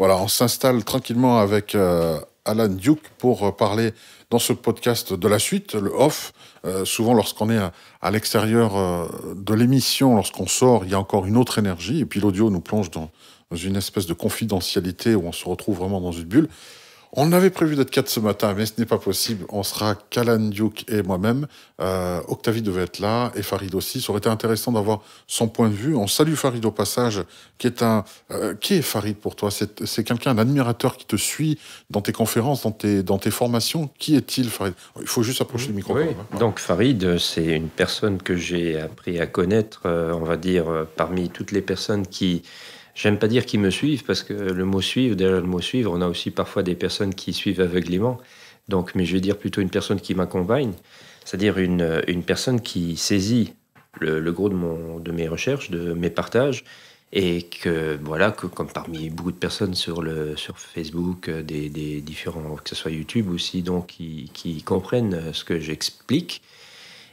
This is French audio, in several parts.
Voilà, on s'installe tranquillement avec Alan Duke pour parler dans ce podcast de la suite, le off. Souvent, lorsqu'on est à l'extérieur de l'émission, lorsqu'on sort, il y a encore une autre énergie. Et puis l'audio nous plonge dans une espèce de confidentialité où on se retrouve vraiment dans une bulle. On avait prévu d'être 4 ce matin, mais ce n'est pas possible. On sera qu'Alan Duke et moi-même. Octavie devait être là, et Farid aussi. Ça aurait été intéressant d'avoir son point de vue. On salue Farid au passage, qui est Farid pour toi? C'est quelqu'un, un admirateur qui te suit dans tes conférences, dans tes formations. Qui est-il, Farid? Il faut juste approcher le micro. Oui. Hein. Donc Farid, c'est une personne que j'ai appris à connaître, on va dire, parmi toutes les personnes qui... J'aime pas dire qui me suivent, parce que le mot suivre, derrière le mot suivre, on a aussi parfois des personnes qui suivent aveuglément. Donc, mais je vais dire plutôt une personne qui m'accompagne, c'est-à-dire une personne qui saisit le gros de mes recherches, de mes partages, et que, voilà, que comme parmi beaucoup de personnes sur Facebook, des différents, que ce soit YouTube aussi, donc qui comprennent ce que j'explique.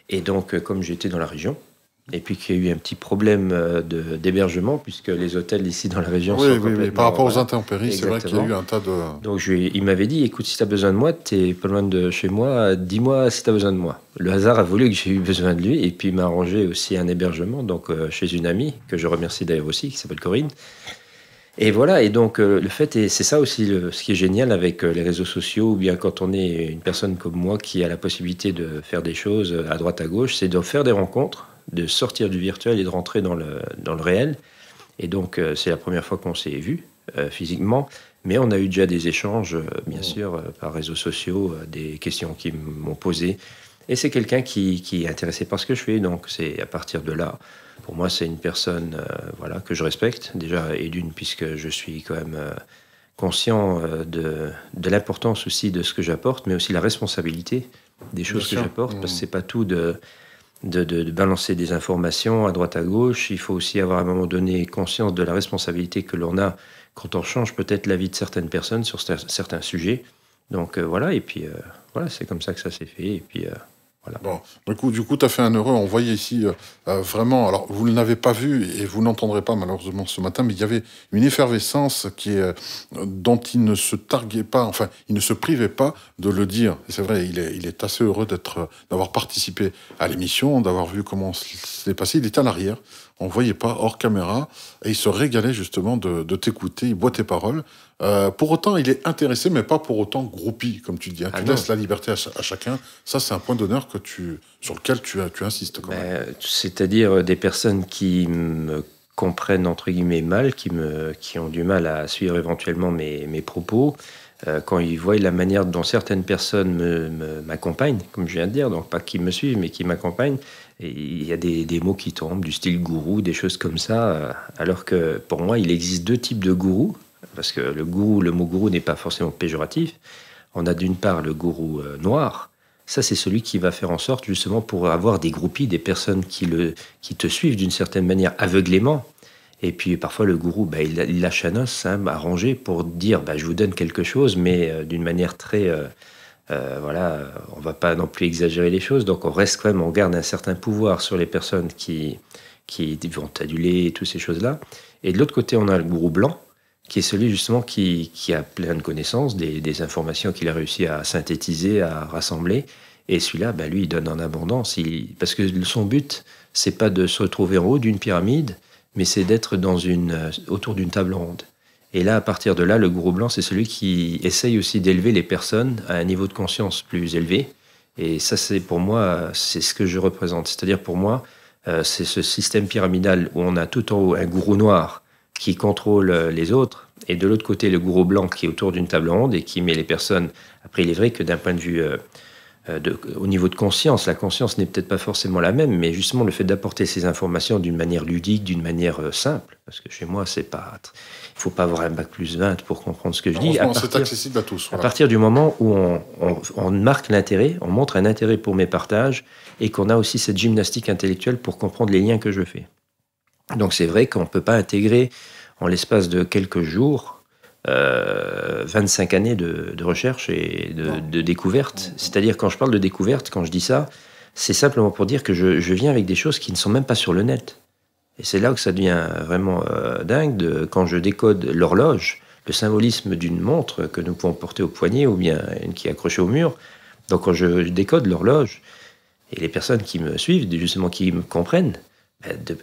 Et donc, comme j'étais dans la région, et puis qu'il y a eu un petit problème d'hébergement, puisque les hôtels ici dans la région sont complètement... Oui, par rapport aux intempéries, c'est vrai qu'il y a eu un tas de... Donc il m'avait dit, écoute, si tu as besoin de moi, tu es pas loin de chez moi, dis-moi si tu as besoin de moi. Le hasard a voulu que j'ai eu besoin de lui, et puis il m'a arrangé aussi un hébergement donc chez une amie, que je remercie d'ailleurs aussi, qui s'appelle Corinne. Et voilà, et donc le fait, et c'est ça aussi ce qui est génial avec les réseaux sociaux, ou bien quand on est une personne comme moi qui a la possibilité de faire des choses à droite à gauche, c'est de faire des rencontres, de sortir du virtuel et de rentrer dans le réel. Et donc, c'est la première fois qu'on s'est vu physiquement, mais on a eu déjà des échanges, bien sûr, par réseaux sociaux, des questions qu'ils m'ont posées. Et c'est quelqu'un qui est intéressé par ce que je fais, donc c'est à partir de là. Pour moi, c'est une personne voilà, que je respecte, déjà, et d'une, puisque je suis quand même conscient de l'importance aussi de ce que j'apporte, mais aussi la responsabilité des choses que j'apporte, parce que c'est pas tout de balancer des informations à droite à gauche. Il faut aussi avoir à un moment donné conscience de la responsabilité que l'on a quand on change peut-être la vie de certaines personnes sur certains sujets. Donc voilà, et puis voilà, c'est comme ça que ça s'est fait. Et puis voilà. Bon, du coup, tu as fait un heureux. On voyait ici vraiment, alors vous ne l'avez pas vu et vous n'entendrez pas malheureusement ce matin, mais il y avait une effervescence dont il ne se targuait pas, enfin, il ne se privait pas de le dire. C'est vrai, il est assez heureux d'avoir participé à l'émission, d'avoir vu comment c'est passé. Il était à l'arrière, on ne voyait pas, hors caméra, et il se régalait justement de t'écouter, il boit tes paroles. Pour autant, il est intéressé, mais pas pour autant groupie, comme tu dis. Hein. Tu laisses la liberté à chacun. Ça, c'est un point d'honneur sur lequel tu insistes. C'est-à-dire des personnes qui me comprennent, entre guillemets, mal, qui ont du mal à suivre éventuellement mes propos, quand ils voient la manière dont certaines personnes m'accompagnent, comme je viens de dire, donc pas qui me suivent, mais qui m'accompagnent, et il y a des mots qui tombent, du style gourou, des choses comme ça, alors que pour moi, il existe deux types de gourous. Parce que le mot gourou n'est pas forcément péjoratif. On a d'une part le gourou noir. Ça, c'est celui qui va faire en sorte, justement, pour avoir des groupies, des personnes qui te suivent d'une certaine manière aveuglément. Et puis, parfois, le gourou, il lâche un os, arrangé pour dire, je vous donne quelque chose, mais d'une manière très... voilà, on va pas non plus exagérer les choses. Donc, on reste quand même, on garde un certain pouvoir sur les personnes qui vont t'aduler et toutes ces choses-là. Et de l'autre côté, on a le gourou blanc, qui est celui justement qui a plein de connaissances, des informations qu'il a réussi à synthétiser, à rassembler. Et celui-là, lui, il donne en abondance. Parce que son but, c'est pas de se retrouver en haut d'une pyramide, mais c'est d'être autour d'une table ronde. Et là, à partir de là, le gourou blanc, c'est celui qui essaye aussi d'élever les personnes à un niveau de conscience plus élevé. Et ça, c'est pour moi, c'est ce que je représente. C'est-à-dire pour moi, c'est ce système pyramidal où on a tout en haut un gourou noir qui contrôle les autres, et de l'autre côté, le gourou blanc qui est autour d'une table ronde et qui met les personnes... Après, il est vrai que d'un point de vue... au niveau de conscience, la conscience n'est peut-être pas forcément la même, mais justement, le fait d'apporter ces informations d'une manière ludique, d'une manière simple, parce que chez moi, c'est pas... Il faut pas avoir un bac plus 20 pour comprendre ce que je dis. C'est accessible à tous. Voilà. À partir du moment où on marque l'intérêt, on montre un intérêt pour mes partages, et qu'on a aussi cette gymnastique intellectuelle pour comprendre les liens que je fais. Donc c'est vrai qu'on ne peut pas intégrer en l'espace de quelques jours 25 années de recherche et de découverte. C'est-à-dire quand je parle de découverte, quand je dis ça, c'est simplement pour dire que je viens avec des choses qui ne sont même pas sur le net. Et c'est là que ça devient vraiment dingue, quand je décode l'horloge le symbolisme d'une montre que nous pouvons porter au poignet ou bien une qui est accrochée au mur. Donc quand je décode l'horloge, et les personnes qui me suivent, justement qui me comprennent,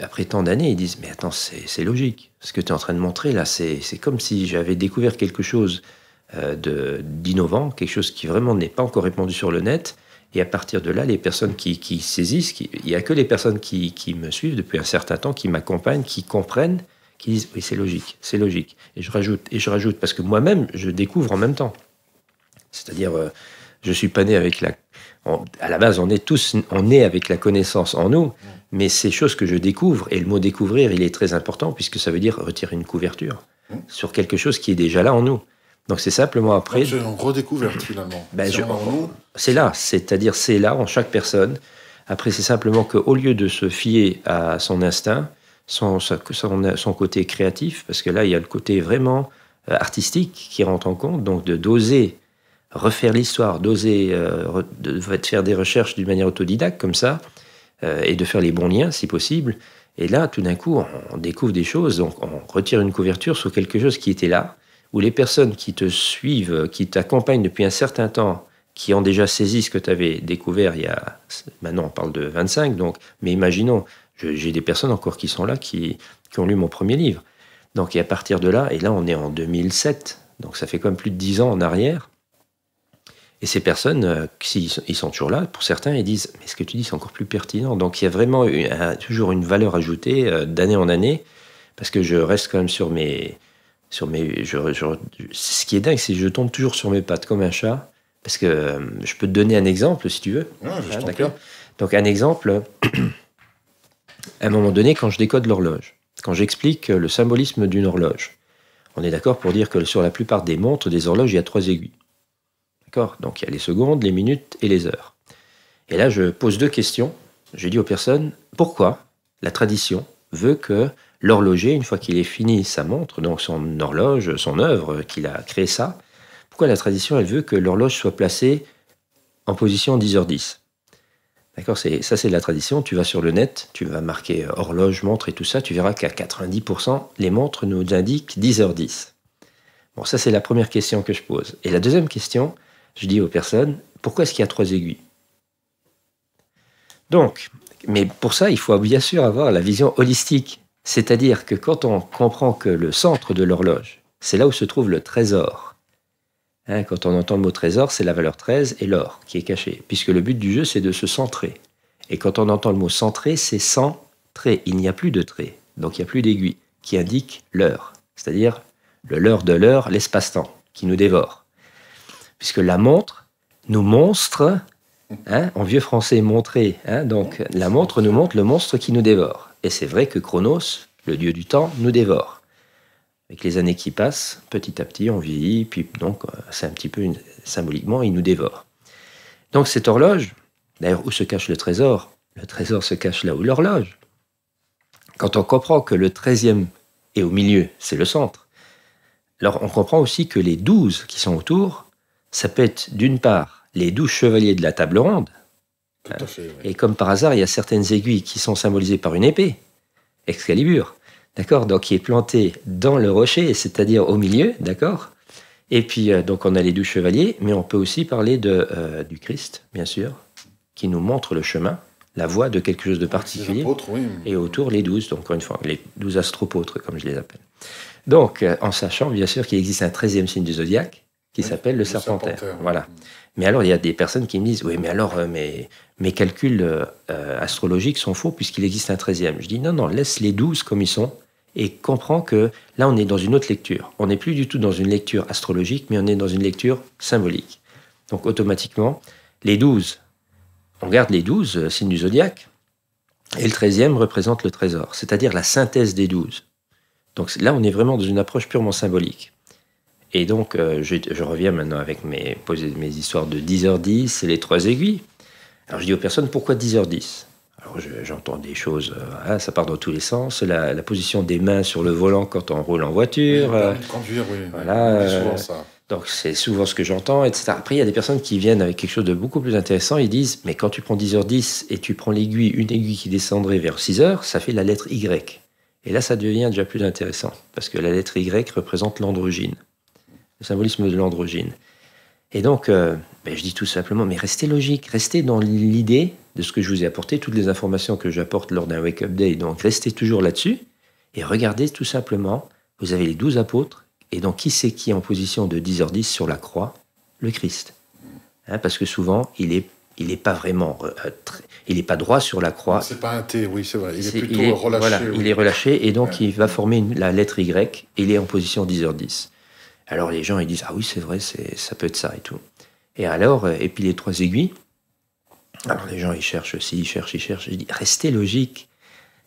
après tant d'années, ils disent « Mais attends, c'est logique. Ce que tu es en train de montrer là, c'est comme si j'avais découvert quelque chose d'innovant, quelque chose qui vraiment n'est pas encore répandu sur le net. » Et à partir de là, les personnes qui saisissent, il n'y a que les personnes qui me suivent depuis un certain temps, qui m'accompagnent, qui comprennent, qui disent « Oui, c'est logique, c'est logique. » Et je rajoute, parce que moi-même, je découvre en même temps. C'est-à-dire, je ne suis pas né avec à la base, on est avec la connaissance en nous, mais c'est choses que je découvre, et le mot découvrir, il est très important, puisque ça veut dire retirer une couverture sur quelque chose qui est déjà là en nous. Donc c'est simplement après... Donc c'est une redécouverte finalement. C'est là, c'est-à-dire c'est là en chaque personne. Après c'est simplement qu'au lieu de se fier à son instinct, son côté créatif, parce que là il y a le côté vraiment artistique qui rentre en compte, donc d'oser refaire l'histoire, d'oser de faire des recherches d'une manière autodidacte comme ça, et de faire les bons liens si possible. Et là tout d'un coup on découvre des choses, donc on retire une couverture sur quelque chose qui était là, où les personnes qui te suivent, qui t'accompagnent depuis un certain temps, qui ont déjà saisi ce que tu avais découvert maintenant on parle de 25, donc, mais imaginons, j'ai des personnes encore qui sont là, qui ont lu mon premier livre. Donc et à partir de là, et là on est en 2007, donc ça fait quand même plus de 10 ans en arrière, et ces personnes, ils sont toujours là, pour certains, ils disent « Mais ce que tu dis, c'est encore plus pertinent ». Donc il y a vraiment toujours une valeur ajoutée d'année en année, parce que je reste quand même ce qui est dingue, c'est que je tombe toujours sur mes pattes comme un chat, parce que je peux te donner un exemple si tu veux. D'accord. Donc un exemple, à un moment donné, quand je décode l'horloge, quand j'explique le symbolisme d'une horloge, on est d'accord pour dire que sur la plupart des montres, des horloges, il y a 3 aiguilles. D'accord ? Donc il y a les secondes, les minutes et les heures. Et là, je pose 2 questions. Je dis aux personnes, pourquoi la tradition veut que l'horloger, une fois qu'il ait fini sa montre, donc son horloge, son œuvre, qu'il a créé ça, pourquoi la tradition, elle veut que l'horloge soit placée en position 10h10 ? D'accord, ça c'est de la tradition. Tu vas sur le net, tu vas marquer horloge, montre et tout ça, tu verras qu'à 90%, les montres nous indiquent 10h10. Bon, ça c'est la première question que je pose. Et la deuxième question, je dis aux personnes, pourquoi est-ce qu'il y a 3 aiguilles ? Donc, mais pour ça, il faut bien sûr avoir la vision holistique. C'est-à-dire que quand on comprend que le centre de l'horloge, c'est là où se trouve le trésor. Quand on entend le mot trésor, c'est la valeur 13 et l'or qui est caché. Puisque le but du jeu, c'est de se centrer. Et quand on entend le mot centrer, c'est sans trait. Il n'y a plus de trait. Donc il n'y a plus d'aiguille qui indique l'heure. C'est-à-dire le leurre de l'heure, l'espace-temps, qui nous dévore. Puisque la montre nous monstre, en vieux français montrer, donc la montre nous montre le monstre qui nous dévore. Et c'est vrai que Chronos, le dieu du temps, nous dévore. Avec les années qui passent, petit à petit, on vieillit, puis donc c'est un petit peu symboliquement, il nous dévore. Donc cette horloge, d'ailleurs, où se cache le trésor ? Le trésor se cache là où l'horloge. Quand on comprend que le 13e est au milieu, c'est le centre, alors on comprend aussi que les 12 qui sont autour, ça peut être d'une part les 12 chevaliers de la table ronde, Tout à fait, oui. Et comme par hasard, il y a certaines aiguilles qui sont symbolisées par une épée, Excalibur, d'accord, donc qui est plantée dans le rocher, c'est-à-dire au milieu, d'accord. Et puis donc on a les 12 chevaliers, mais on peut aussi parler du Christ, bien sûr, qui nous montre le chemin, la voie de quelque chose de particulier. Apôtres, oui. Et autour les 12, donc encore une fois, les 12 astropôtres, comme je les appelle. Donc en sachant bien sûr qu'il existe un 13e signe du zodiaque qui s'appelle le serpentaire. Voilà. Mais alors, il y a des personnes qui me disent « Oui, mais alors, mes calculs astrologiques sont faux puisqu'il existe un 13e. » Je dis « Non, laisse les 12 comme ils sont et comprends que là, on est dans une autre lecture. On n'est plus du tout dans une lecture astrologique, mais on est dans une lecture symbolique. Donc, automatiquement, les 12, on garde les 12 signes du zodiaque et le 13e représente le trésor, c'est-à-dire la synthèse des 12. Donc là, on est vraiment dans une approche purement symbolique. Et donc, je reviens maintenant avec mes histoires de 10h10 et les 3 aiguilles. Alors, je dis aux personnes, pourquoi 10h10 ? Alors, j'entends des choses, ça part dans tous les sens. La position des mains sur le volant quand on roule en voiture. Conduire, oui. Voilà. C'est souvent ça. Donc, c'est souvent ce que j'entends, etc. Après, il y a des personnes qui viennent avec quelque chose de beaucoup plus intéressant. Ils disent, mais quand tu prends 10h10 et tu prends une aiguille qui descendrait vers 6h, ça fait la lettre Y. Et là, ça devient déjà plus intéressant, parce que la lettre Y représente l'androgyne. le symbolisme de l'androgyne. Et donc, je dis tout simplement, mais restez logique, restez dans l'idée de ce que je vous ai apporté, toutes les informations que j'apporte lors d'un Wake Up Day, donc restez toujours là-dessus, et regardez tout simplement, vous avez les 12 apôtres, et donc qui c'est qui est en position de 10h10 sur la croix? Le Christ. Parce que souvent, il est pas vraiment, il n'est pas droit sur la croix. C'est pas un T, oui, c'est vrai. Il est plutôt relâché. Voilà, oui. il est relâché, et donc il va former la lettre Y, et il est en position 10h10. Alors les gens, ils disent, ah oui, c'est vrai, ça peut être ça et tout. Et alors, et puis les 3 aiguilles, alors les gens, ils cherchent aussi, ils cherchent. Je dis, restez logique.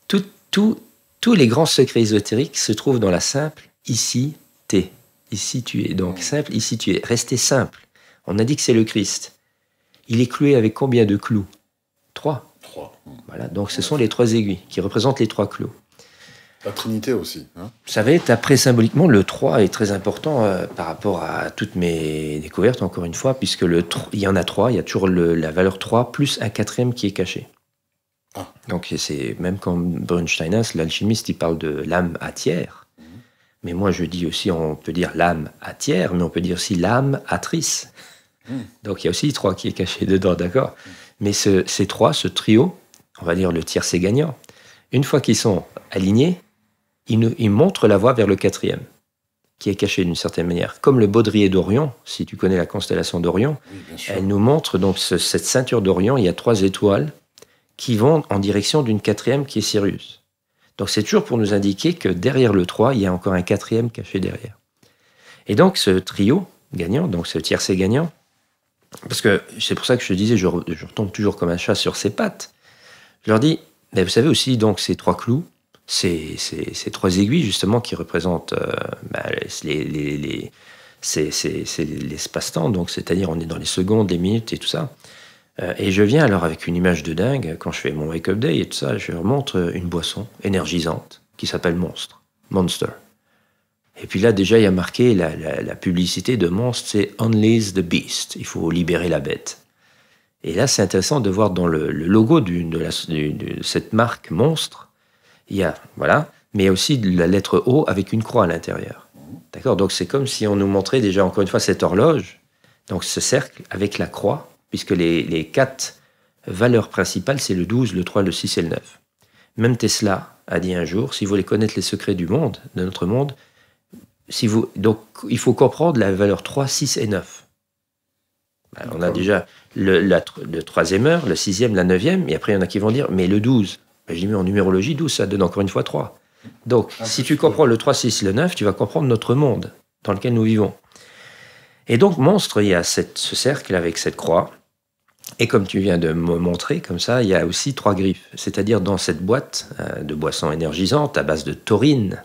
Tous les grands secrets ésotériques se trouvent dans la simple, ici, t'es. Ici, tu es. Donc simple, ici, tu es. Restez simple. On a dit que c'est le Christ. Il est cloué avec combien de clous? 3. 3. Voilà, donc ce sont les 3 aiguilles qui représentent les 3 clous. La Trinité aussi. Vous savez, après, symboliquement, le 3 est très important par rapport à toutes mes découvertes, encore une fois, puisque il y en a 3, il y a toujours la valeur 3 plus un 4e qui est caché. Ah. Donc, c'est même quand Brunsteinas, l'alchimiste, il parle de l'âme à tiers. Mais moi, je dis aussi, on peut dire l'âme à tiers, mais on peut dire aussi l'âme atrice. Donc, il y a aussi 3 qui est caché dedans, d'accord? Mais ces 3, ce trio, on va dire le tiercé gagnant, une fois qu'ils sont alignés, ils montrent la voie vers le 4e, qui est caché d'une certaine manière. Comme le baudrier d'Orion, si tu connais la constellation d'Orion, elle nous montre donc cette ceinture d'Orion, il y a 3 étoiles qui vont en direction d'une 4e qui est Sirius. Donc c'est toujours pour nous indiquer que derrière le 3, il y a encore un 4e caché derrière. Et donc ce trio gagnant, donc ce tiercé gagnant, parce que c'est pour ça que je te disais, je retombe toujours comme un chat sur ses pattes, je leur dis, mais vous savez aussi donc ces 3 clous, ces 3 aiguilles justement qui représentent l'espace-temps, donc c'est-à-dire on est dans les secondes, les minutes et tout ça. Et je viens alors avec une image de dingue, quand je fais mon Wake Up Day et tout ça, je leur montre une boisson énergisante qui s'appelle Monster. Et puis là déjà il y a marqué la publicité de Monster, c'est Unleash the Beast, il faut libérer la bête. Et là c'est intéressant de voir dans le logo de cette marque Monstre, il y a, voilà, mais il y a aussi de la lettre O avec une croix à l'intérieur. D'accord? Donc c'est comme si on nous montrait déjà encore une fois cette horloge, donc ce cercle avec la croix, puisque les 4 valeurs principales, c'est le 12, le 3, le 6 et le 9. Même Tesla a dit un jour, si vous voulez connaître les secrets du monde, de notre monde, donc il faut comprendre la valeur 3, 6 et 9. Alors, on a déjà le 3e heure, le 6e, la 9e, et après il y en a qui vont dire, mais le 12, je dis, mais en numérologie, 12, ça donne encore une fois 3. Donc, si tu comprends le 3, 6, le 9, tu vas comprendre notre monde dans lequel nous vivons. Et donc, Monstre, il y a ce cercle avec cette croix. Et comme tu viens de me montrer, comme ça, il y a aussi 3 griffes. C'est-à-dire dans cette boîte de boissons énergisantes à base de taurine,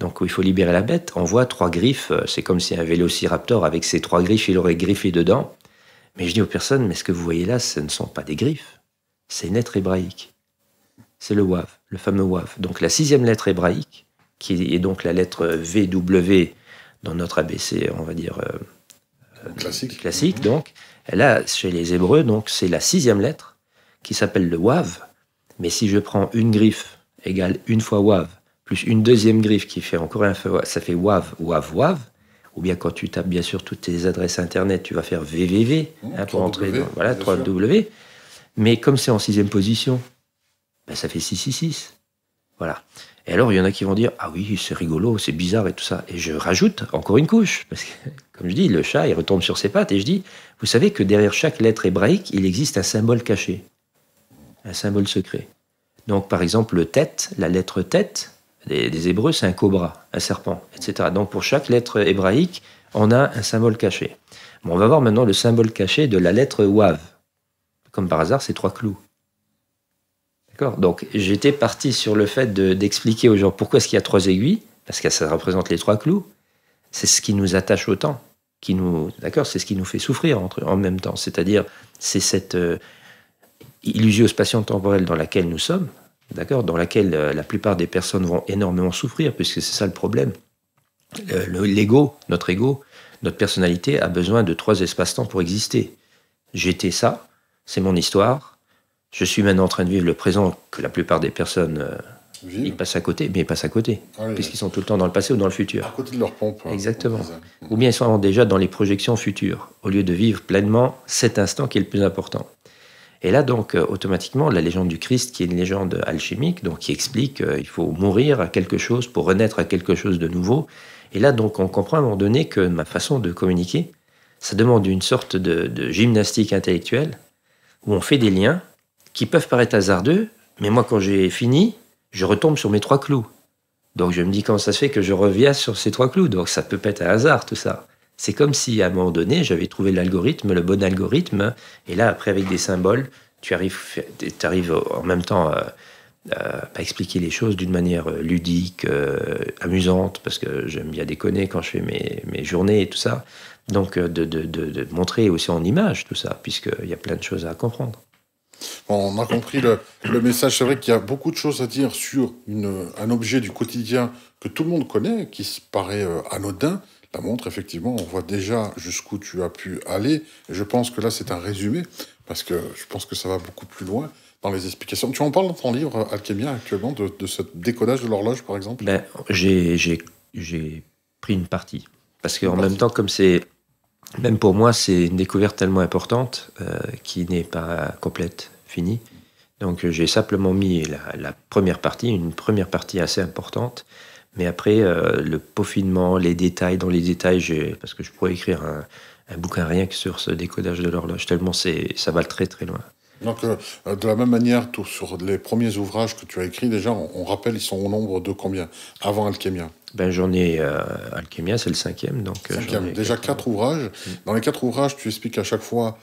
donc où il faut libérer la bête, on voit 3 griffes. C'est comme si un vélociraptor, avec ses 3 griffes, il aurait griffé dedans. Mais je dis aux personnes, mais ce que vous voyez là, ce ne sont pas des griffes. C'est une lettre hébraïque. C'est le Wav, le fameux Wav. Donc la 6e lettre hébraïque, qui est donc la lettre VW dans notre ABC, on va dire classique. Donc, là, chez les Hébreux, donc c'est la 6e lettre qui s'appelle le Wav. Mais si je prends une griffe égale une fois Wav, plus une 2e griffe qui fait encore un fois, ça fait Wav, Wav, Wav. Ou bien quand tu tapes bien sûr toutes tes adresses internet, tu vas faire VVV pour entrer dans 3W. Mais comme c'est en 6e position, ça fait 666. Voilà. Et alors, il y en a qui vont dire, ah oui, c'est rigolo, c'est bizarre et tout ça. Et je rajoute encore une couche. Parce que, comme je dis, le chat, il retombe sur ses pattes. Et je dis, vous savez que derrière chaque lettre hébraïque, il existe un symbole caché. Un symbole secret. Donc, par exemple, le tête, la lettre tête, des Hébreux, c'est un cobra, un serpent, etc. Donc, pour chaque lettre hébraïque, on a un symbole caché. Bon, on va voir maintenant le symbole caché de la lettre Wav. Comme par hasard, c'est 3 clous. D'accord. Donc, j'étais parti sur le fait d'expliquer aux gens pourquoi est-ce qu'il y a 3 aiguilles, parce que ça représente les 3 clous. C'est ce qui nous attache au temps, d'accord, c'est ce qui nous fait souffrir en même temps. C'est-à-dire, c'est cette illusion spatio-temporelle dans laquelle nous sommes, d'accord, dans laquelle la plupart des personnes vont énormément souffrir, puisque c'est ça le problème. L'ego, notre personnalité a besoin de 3 espaces-temps pour exister. J'étais ça, c'est mon histoire. Je suis maintenant en train de vivre le présent que la plupart des personnes Ils passent à côté, mais ils passent à côté, oui, puisqu'ils sont tout le temps dans le passé ou dans le futur. À côté de leur pompe. Exactement. Ou bien ils sont déjà dans les projections futures, au lieu de vivre pleinement cet instant qui est le plus important. Et là, donc, automatiquement, la légende du Christ, qui est une légende alchimique, donc qui explique qu'il faut mourir à quelque chose pour renaître à quelque chose de nouveau. Et là, donc, on comprend à un moment donné que ma façon de communiquer, ça demande une sorte de gymnastique intellectuelle, où on fait des liens qui peuvent paraître hasardeux, mais moi, quand j'ai fini, je retombe sur mes 3 clous. Donc, je me dis comment ça se fait que je reviens sur ces 3 clous. Donc, ça peut pas être un hasard, tout ça. C'est comme si, à un moment donné, j'avais trouvé l'algorithme, le bon algorithme, et là, après, avec des symboles, tu arrives en même temps à expliquer les choses d'une manière ludique, amusante, parce que j'aime bien déconner quand je fais mes journées et tout ça. Donc, de montrer aussi en image tout ça, puisqu'il y a plein de choses à comprendre. Bon, on a compris le message. C'est vrai qu'il y a beaucoup de choses à dire sur un objet du quotidien que tout le monde connaît, qui se paraît anodin. La montre, effectivement, on voit déjà jusqu'où tu as pu aller. Et je pense que là, c'est un résumé, parce que je pense que ça va beaucoup plus loin dans les explications. Tu en parles dans ton livre, Alchemia, actuellement, de ce décodage de l'horloge, par exemple? J'ai pris une partie. Parce qu'en même temps, comme c'est... Même pour moi, c'est une découverte tellement importante qui n'est pas complète, finie. Donc, j'ai simplement mis la première partie, une première partie assez importante. Mais après, le peaufinement, les détails, dans les détails, parce que je pourrais écrire un bouquin rien que sur ce décodage de l'horloge, tellement ça va très très loin. Donc, de la même manière, sur les premiers ouvrages que tu as écrits, déjà, on rappelle, ils sont au nombre de combien avant Alchemia? J'en ai... Alchemia, c'est le 5e. Donc, 5e. Déjà 4 ouvrages. Dans les 4 ouvrages, tu expliques à chaque fois,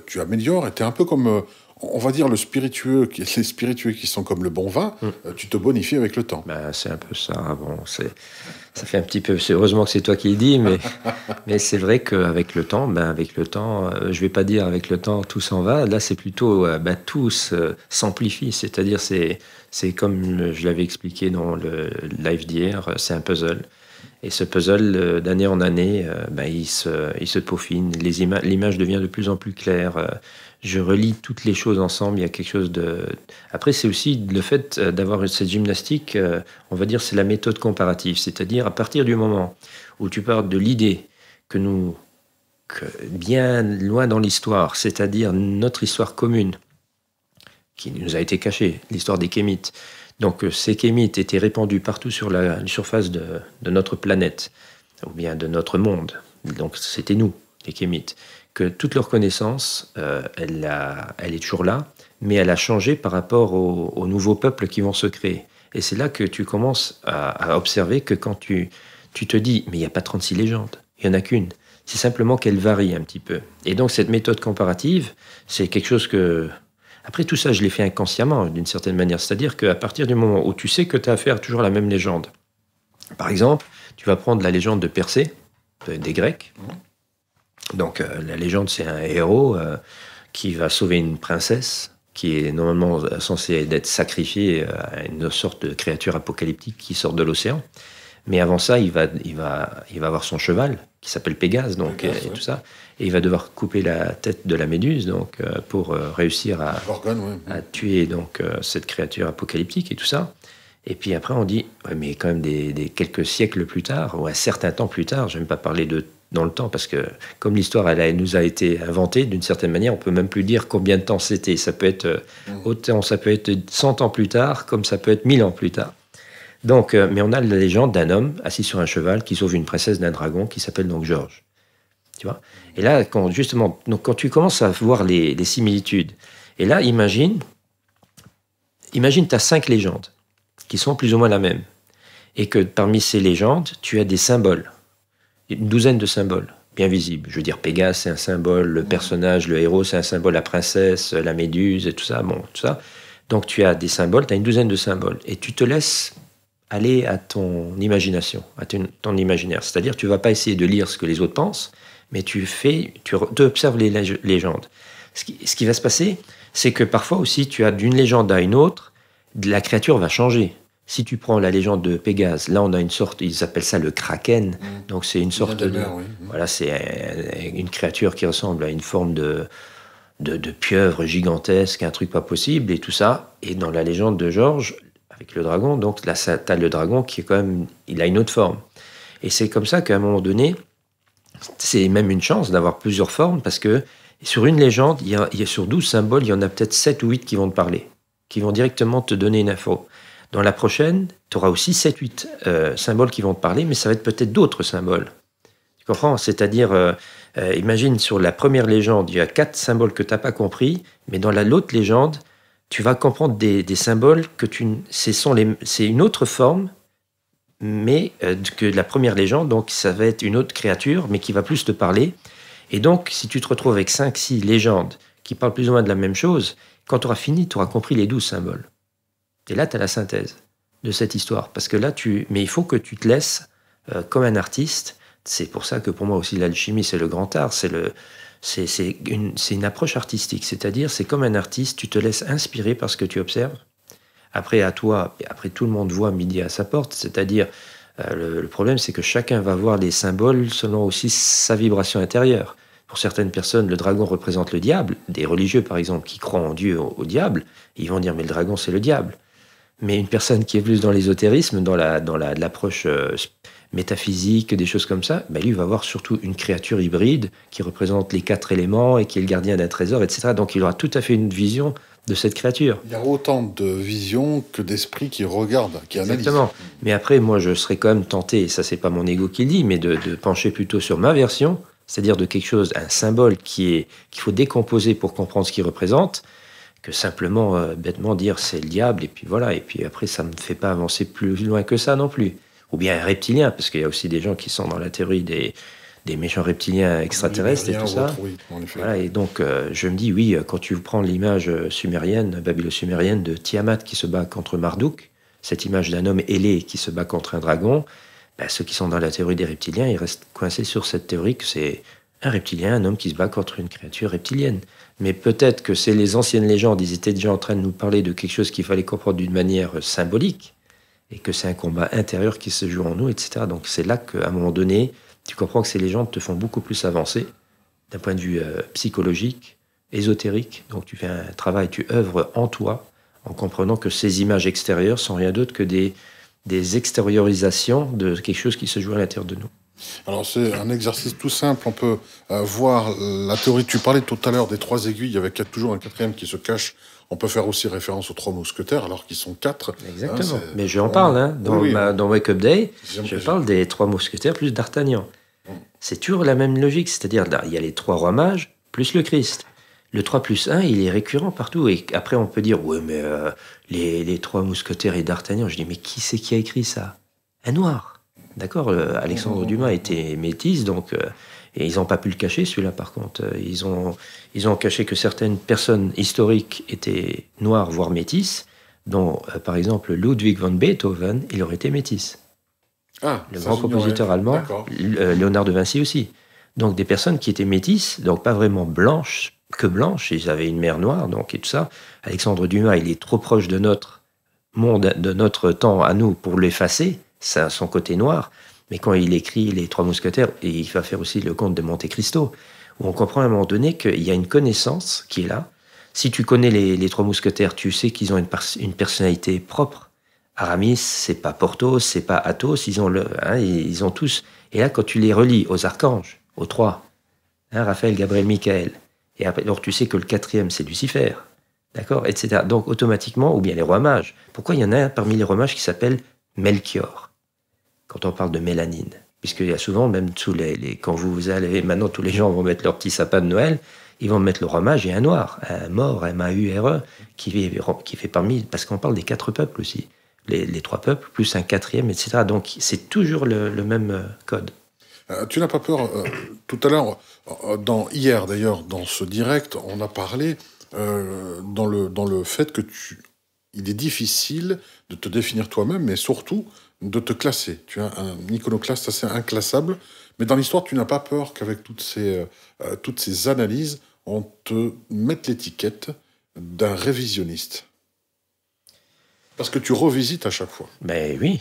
tu améliores, et tu es un peu comme... on va dire les spiritueux qui sont comme le bon vin, tu te bonifies avec le temps. C'est un peu ça. Bon, ça fait un petit peu. Heureusement que c'est toi qui le dis, mais c'est vrai qu'avec le temps, je vais pas dire avec le temps tout s'en va. Là, c'est plutôt tout s'amplifie. C'est-à-dire, c'est comme je l'avais expliqué dans le live d'hier, c'est un puzzle. Et ce puzzle, d'année en année, il se peaufine. L'image devient de plus en plus claire. Je relie toutes les choses ensemble. Il y a quelque chose de... Après, c'est aussi le fait d'avoir cette gymnastique, on va dire, c'est la méthode comparative. C'est-à-dire, à partir du moment où tu pars de l'idée que bien loin dans l'histoire, c'est-à-dire notre histoire commune, qui nous a été cachée, l'histoire des Kémites. Donc, ces Kémites étaient répandus partout sur la surface de notre planète, ou bien de notre monde. Donc, c'était nous, les Kémites. Que toute leur connaissance, elle est toujours là, mais elle a changé par rapport aux nouveaux peuples qui vont se créer. Et c'est là que tu commences à observer que quand tu te dis « mais il n'y a pas 36 légendes, il n'y en a qu'une ». C'est simplement qu'elle varie un petit peu. Et donc cette méthode comparative, c'est quelque chose que... Après tout ça, je l'ai fait inconsciemment, d'une certaine manière. C'est-à-dire qu'à partir du moment où tu sais que tu as affaire toujours à la même légende, par exemple, tu vas prendre la légende de Persée, des Grecs. Donc la légende, c'est un héros qui va sauver une princesse qui est normalement censée être sacrifiée à une sorte de créature apocalyptique qui sort de l'océan. Mais avant ça, il va avoir son cheval qui s'appelle Pégase, donc et tout ça, et il va devoir couper la tête de la Méduse, donc pour réussir à tuer donc cette créature apocalyptique et tout ça. Et puis après, on dit, ouais, mais quand même des quelques siècles plus tard, ou un certain temps plus tard, je n'aime pas parler dans le temps, parce que comme l'histoire elle nous a été inventée, d'une certaine manière, on peut même plus dire combien de temps c'était. Ça peut être autant, ça peut être 100 ans plus tard, comme ça peut être 1000 ans plus tard. Donc, mais on a la légende d'un homme assis sur un cheval qui sauve une princesse d'un dragon qui s'appelle donc Georges. Tu vois? Et là, quand tu commences à voir les similitudes, et là, imagine, tu as 5 légendes qui sont plus ou moins la même, et que parmi ces légendes, tu as des symboles, une douzaine de symboles bien visibles. Je veux dire, Pégase, c'est un symbole, le personnage, le héros, c'est un symbole, la princesse, la méduse, et tout ça, bon, tout ça. Donc tu as des symboles, tu as une douzaine de symboles, et tu te laisses aller à ton imagination, à ton imaginaire. C'est-à-dire, tu ne vas pas essayer de lire ce que les autres pensent, mais tu observes les légendes. Ce qui va se passer, c'est que parfois aussi, tu as d'une légende à une autre, la créature va changer. Si tu prends la légende de Pégase, là on a une sorte, ils appellent ça le kraken, donc c'est une sorte de... Voilà, c'est une créature qui ressemble à une forme de pieuvre gigantesque, un truc pas possible, et tout ça. Et dans la légende de Georges, avec le dragon. Donc là, tu as le dragon qui est quand même, il a une autre forme. Et c'est comme ça qu'à un moment donné, c'est même une chance d'avoir plusieurs formes, parce que sur une légende, il y a sur 12 symboles, il y en a peut-être 7 ou 8 qui vont te parler, qui vont directement te donner une info. Dans la prochaine, tu auras aussi 7-8 symboles qui vont te parler, mais ça va être peut-être d'autres symboles. Tu comprends? C'est-à-dire, imagine sur la première légende, il y a 4 symboles que tu n'as pas compris, mais dans l'autre légende, tu vas comprendre des symboles que c'est une autre forme, mais que la première légende, donc ça va être une autre créature, mais qui va plus te parler. Et donc, si tu te retrouves avec 5-6 légendes qui parlent plus ou moins de la même chose, quand tu auras fini, tu auras compris les 12 symboles. Et là, tu as la synthèse de cette histoire. Parce que là, mais il faut que tu te laisses comme un artiste. C'est pour ça que pour moi aussi, l'alchimie, c'est le grand art. C'est une approche artistique. C'est-à-dire, c'est comme un artiste, tu te laisses inspirer par ce que tu observes. Après, à toi, et après tout le monde voit midi à sa porte. C'est-à-dire, le problème, c'est que chacun va voir les symboles selon aussi sa vibration intérieure. Pour certaines personnes, le dragon représente le diable. Des religieux, par exemple, qui croient en Dieu, au diable, ils vont dire, mais le dragon, c'est le diable. Mais une personne qui est plus dans l'ésotérisme, dans l'approche métaphysique, des choses comme ça, ben lui va voir surtout une créature hybride qui représente les 4 éléments et qui est le gardien d'un trésor, etc. Donc il aura tout à fait une vision de cette créature. Il y a autant de visions que d'esprits qui regardent, qui analysent. Exactement. Mais après, moi, je serais quand même tenté, et ça, c'est pas mon ego qui le dit, mais de pencher plutôt sur ma version, c'est-à-dire de quelque chose, un symbole qu'il faut décomposer pour comprendre ce qu'il représente, que simplement, bêtement dire c'est le diable, et puis voilà. Et puis après, ça ne me fait pas avancer plus loin que ça non plus. Ou bien un reptilien, parce qu'il y a aussi des gens qui sont dans la théorie des méchants reptiliens extraterrestres et tout ça. Oui, en effet. Voilà, et donc, je me dis, oui, quand tu prends l'image sumérienne, babylo-sumérienne de Tiamat qui se bat contre Marduk, cette image d'un homme ailé qui se bat contre un dragon, ben, ceux qui sont dans la théorie des reptiliens, ils restent coincés sur cette théorie que c'est un reptilien, un homme qui se bat contre une créature reptilienne. Mais peut-être que c'est les anciennes légendes, ils étaient déjà en train de nous parler de quelque chose qu'il fallait comprendre d'une manière symbolique, et que c'est un combat intérieur qui se joue en nous, etc. Donc c'est là qu'à un moment donné, tu comprends que ces légendes te font beaucoup plus avancer, d'un point de vue psychologique, ésotérique. Donc tu fais un travail, tu œuvres en toi, en comprenant que ces images extérieures sont rien d'autre que des extériorisations de quelque chose qui se joue à l'intérieur de nous. Alors c'est un exercice tout simple, on peut voir la théorie, tu parlais tout à l'heure des 3 aiguilles, avec toujours un 4e qui se cache, on peut faire aussi référence aux 3 mousquetaires, alors qu'ils sont 4. Exactement, mais j'en parle, dans Wake Up Day, je parle des 3 mousquetaires plus d'Artagnan. C'est toujours la même logique, c'est-à-dire il y a les 3 rois mages, plus le Christ. Le 3 plus 1, il est récurrent partout, et après on peut dire, ouais mais les 3 mousquetaires et d'Artagnan, je dis, mais qui c'est qui a écrit ça? Un noir. D'accord, Alexandre Dumas était métis, donc et ils n'ont pas pu le cacher, celui-là, par contre. Ils ont caché que certaines personnes historiques étaient noires, voire métisses, dont, par exemple, Ludwig van Beethoven, il aurait été métis. Le grand compositeur allemand, Léonard de Vinci aussi. Donc des personnes qui étaient métisses, donc pas vraiment blanches, que blanches, ils avaient une mère noire, donc et tout ça. Alexandre Dumas, il est trop proche de notre monde, de notre temps à nous pour l'effacer. C'est à son côté noir, mais quand il écrit Les 3 mousquetaires, et il va faire aussi le Comte de Monte Cristo, où on comprend à un moment donné qu'il y a une connaissance qui est là. Si tu connais les 3 mousquetaires, tu sais qu'ils ont une personnalité propre. Aramis, c'est pas Porthos, c'est pas Athos, ils ont tous. Et là, quand tu les relis aux archanges, aux 3, Raphaël, Gabriel, Michael, et après, alors tu sais que le 4e, c'est Lucifer, d'accord, etc. Donc automatiquement, ou bien les rois mages. Pourquoi il y en a un parmi les rois mages qui s'appelle Melchior, quand on parle de mélanine, puisqu'il y a souvent, même quand vous allez, maintenant tous les gens vont mettre leur petit sapin de Noël, ils vont mettre le roi mage et un noir, un mort, M-A-U-R-E, qui fait parmi, parce qu'on parle des 4 peuples aussi, les 3 peuples, plus un 4e, etc. Donc c'est toujours le même code. Tu n'as pas peur, tout à l'heure, hier d'ailleurs, dans ce direct, on a parlé dans le fait que il est difficile de te définir toi-même, mais surtout de te classer. Tu as un iconoclaste assez inclassable, mais dans l'histoire, tu n'as pas peur qu'avec toutes ces analyses, on te mette l'étiquette d'un révisionniste. Parce que tu revisites à chaque fois. Ben oui.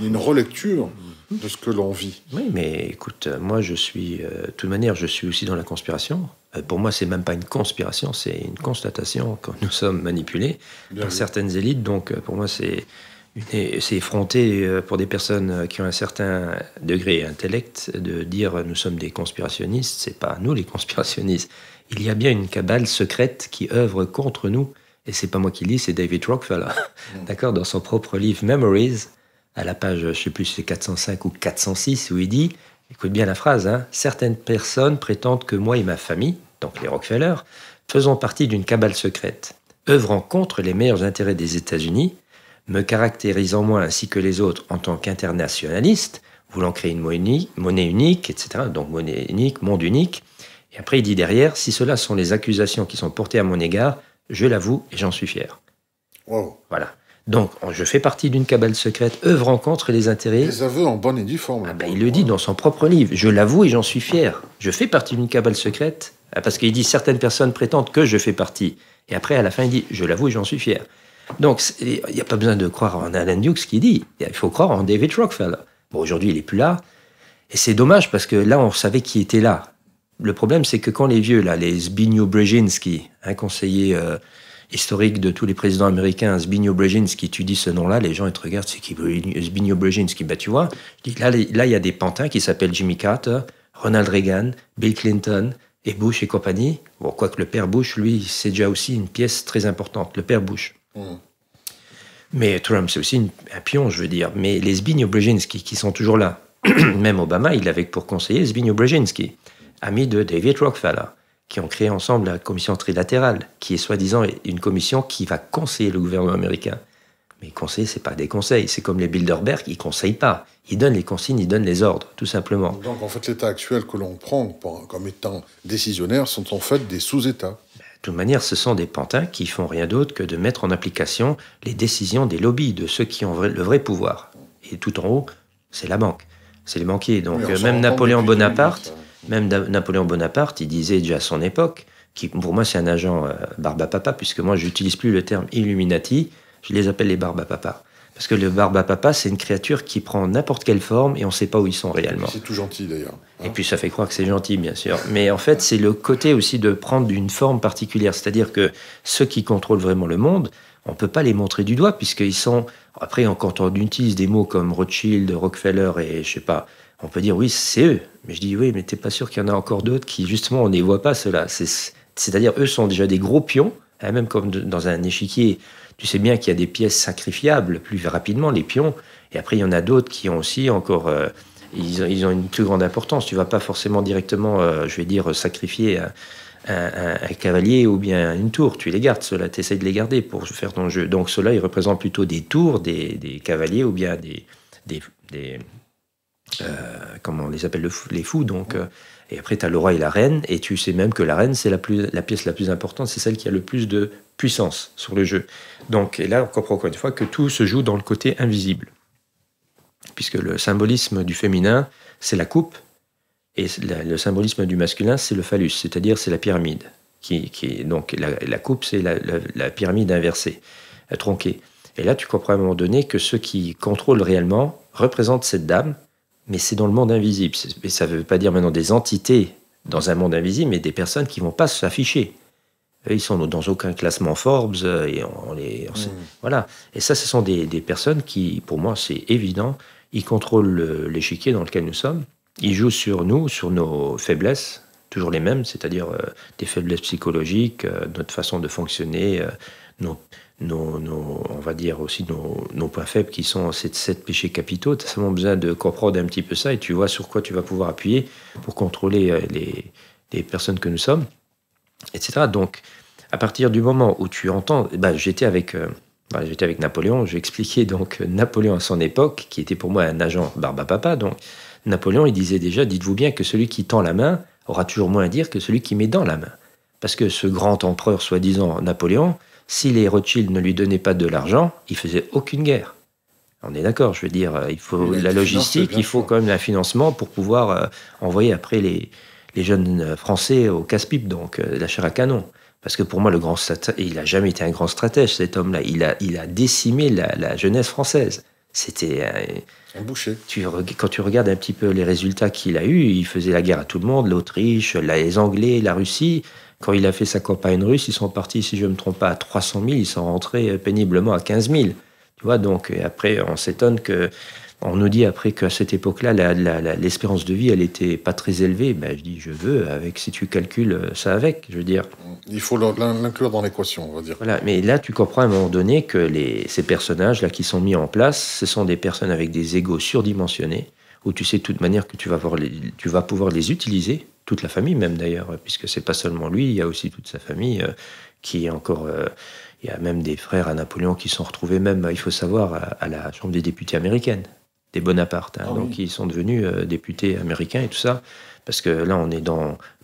Une relecture de ce que l'on vit. Oui, mais écoute, moi je suis, de toute manière, je suis aussi dans la conspiration. Pour moi, c'est même pas une conspiration, c'est une constatation que nous sommes manipulés par certaines élites. Donc pour moi, c'est effronté pour des personnes qui ont un certain degré d'intellect de dire nous sommes des conspirationnistes. C'est pas nous les conspirationnistes. Il y a bien une cabale secrète qui œuvre contre nous. Et c'est pas moi qui lis, c'est David Rockefeller. D'accord, dans son propre livre Memories, à la page, je sais plus si c'est 405 ou 406, où il dit, écoute bien la phrase, hein, certaines personnes prétendent que moi et ma famille, donc les Rockefeller, faisons partie d'une cabale secrète, œuvrant contre les meilleurs intérêts des États-Unis, me caractérisant moi ainsi que les autres en tant qu'internationaliste, voulant créer une monnaie unique, etc. Donc monnaie unique, monde unique. Et après il dit derrière, si cela sont les accusations qui sont portées à mon égard, je l'avoue et j'en suis fier. Wow. Voilà. Donc, je fais partie d'une cabale secrète œuvrant contre les intérêts. Les aveux en bonne et due forme. Il le dit dans son propre livre. Je l'avoue et j'en suis fier. Je fais partie d'une cabale secrète parce qu'il dit certaines personnes prétendent que je fais partie. Et après, à la fin, il dit je l'avoue et j'en suis fier. Donc, il n'y a pas besoin de croire en Alan Dukes qui dit. Il faut croire en David Rockefeller. Bon, aujourd'hui, il n'est plus là. Et c'est dommage parce que là, on savait qui était là. Le problème, c'est que quand les vieux, là, les Zbigniew Brzezinski, un conseiller historique de tous les présidents américains, Zbigniew Brzezinski, tu dis ce nom-là, les gens ils te regardent, c'est qui Zbigniew Brzezinski? Ben tu vois, je dis, là, il y a des pantins qui s'appellent Jimmy Carter, Ronald Reagan, Bill Clinton et Bush et compagnie. Bon, quoique le père Bush, lui, c'est déjà aussi une pièce très importante, le père Bush. Mais Trump, c'est aussi un pion, je veux dire. Mais les Zbigniew Brzezinski qui sont toujours là, même Obama, il avait pour conseiller Zbigniew Brzezinski, ami de David Rockefeller, qui ont créé ensemble la commission trilatérale, qui est soi-disant une commission qui va conseiller le gouvernement américain. Mais conseiller, c'est pas des conseils. C'est comme les Bilderberg, ils conseillent pas. Ils donnent les consignes, ils donnent les ordres, tout simplement. Donc en fait, l'état actuel que l'on prend comme étant décisionnaire sont en fait des sous-états. De toute manière, ce sont des pantins qui font rien d'autre que de mettre en application les décisions des lobbies, de ceux qui ont le vrai pouvoir. Et tout en haut, c'est la banque. C'est les banquiers. Donc oui, même Napoléon Bonaparte... Même Napoléon Bonaparte, il disait déjà à son époque, qui pour moi c'est un agent barbe à papa, puisque moi j'utilise plus le terme Illuminati, je les appelle les barbes à papa. Parce que le barbe à papa, c'est une créature qui prend n'importe quelle forme et on ne sait pas où ils sont réellement. C'est tout gentil d'ailleurs. Et puis ça fait croire que c'est gentil, bien sûr. Mais en fait, c'est le côté aussi de prendre une forme particulière. C'est-à-dire que ceux qui contrôlent vraiment le monde, on ne peut pas les montrer du doigt, puisqu'ils sont... Après, quand on utilise des mots comme Rothschild, Rockefeller et je sais pas... On peut dire, oui, c'est eux. Mais je dis, oui, mais t'es pas sûr qu'il y en a encore d'autres qui, justement, on ne les voit pas, ceux-là. C'est-à-dire, eux sont déjà des gros pions, hein, même comme dans un échiquier. Tu sais bien qu'il y a des pièces sacrifiables plus rapidement, les pions. Et après, il y en a d'autres qui ont aussi encore... ils ont une plus grande importance. Tu vas pas forcément directement, je vais dire, sacrifier un cavalier ou bien une tour. Tu les gardes, ceux-là. Tu essaies de les garder pour faire ton jeu. Donc, ceux-là, ils représentent plutôt des tours, des cavaliers ou bien comment on les appelle, les fous. Donc, et après, tu as le roi et la reine, et tu sais même que la reine, c'est la pièce la plus importante, c'est celle qui a le plus de puissance sur le jeu. Donc, et là, on comprend encore une fois que tout se joue dans le côté invisible. Puisque le symbolisme du féminin, c'est la coupe, et le symbolisme du masculin, c'est le phallus, c'est-à-dire c'est la pyramide. Donc, la coupe, c'est la pyramide inversée, tronquée. Et là, tu comprends à un moment donné que ceux qui contrôlent réellement représentent cette dame, mais c'est dans le monde invisible. Et ça ne veut pas dire maintenant des entités dans un monde invisible, mais des personnes qui ne vont pas s'afficher. Eux, ils sont dans aucun classement Forbes, et voilà. Et ça, ce sont des personnes qui, pour moi, c'est évident, ils contrôlent l'échiquier dans lequel nous sommes. Ils jouent sur nous, sur nos faiblesses, toujours les mêmes, c'est-à-dire des faiblesses psychologiques, notre façon de fonctionner, on va dire aussi nos points faibles qui sont ces 7 péchés capitaux. Tu as seulement besoin de comprendre un petit peu ça et tu vois sur quoi tu vas pouvoir appuyer pour contrôler les personnes que nous sommes, etc. Donc, à partir du moment où tu entends... J'étais avec Napoléon, j'ai expliqué donc Napoléon à son époque, qui était pour moi un agent barbe à papa. Donc, Napoléon, il disait déjà, dites-vous bien que celui qui tend la main aura toujours moins à dire que celui qui met dans la main. Parce que ce grand empereur, soi-disant Napoléon, si les Rothschild ne lui donnaient pas de l'argent, il faisait aucune guerre. On est d'accord, je veux dire, il faut la logistique, il faut quand même un financement pour pouvoir envoyer après les jeunes Français au casse-pipe, donc la chair à canon. Parce que pour moi, il n'a jamais été un grand stratège, cet homme-là. Il a décimé la jeunesse française. C'était un boucher. Quand tu regardes un petit peu les résultats qu'il a eus, il faisait la guerre à tout le monde, l'Autriche, les Anglais, la Russie. Quand il a fait sa campagne russe, ils sont partis, si je ne me trompe pas, à 300 000, ils sont rentrés péniblement à 15 000. Tu vois, donc après, on s'étonne que... On nous dit après qu'à cette époque-là, l'espérance de vie, elle n'était pas très élevée. Ben, je dis, je veux, si tu calcules ça avec, je veux dire. Il faut l'inclure dans l'équation, on va dire. Voilà, mais là, tu comprends à un moment donné que ces personnages-là qui sont mis en place, ce sont des personnes avec des égos surdimensionnés, où tu sais de toute manière que tu vas pouvoir les utiliser, toute la famille même d'ailleurs, puisque c'est pas seulement lui, il y a aussi toute sa famille qui est encore... il y a même des frères à Napoléon qui sont retrouvés même, il faut savoir, à la Chambre des députés américaine. Des Bonaparte, donc ils sont devenus députés américains et tout ça, parce que là on est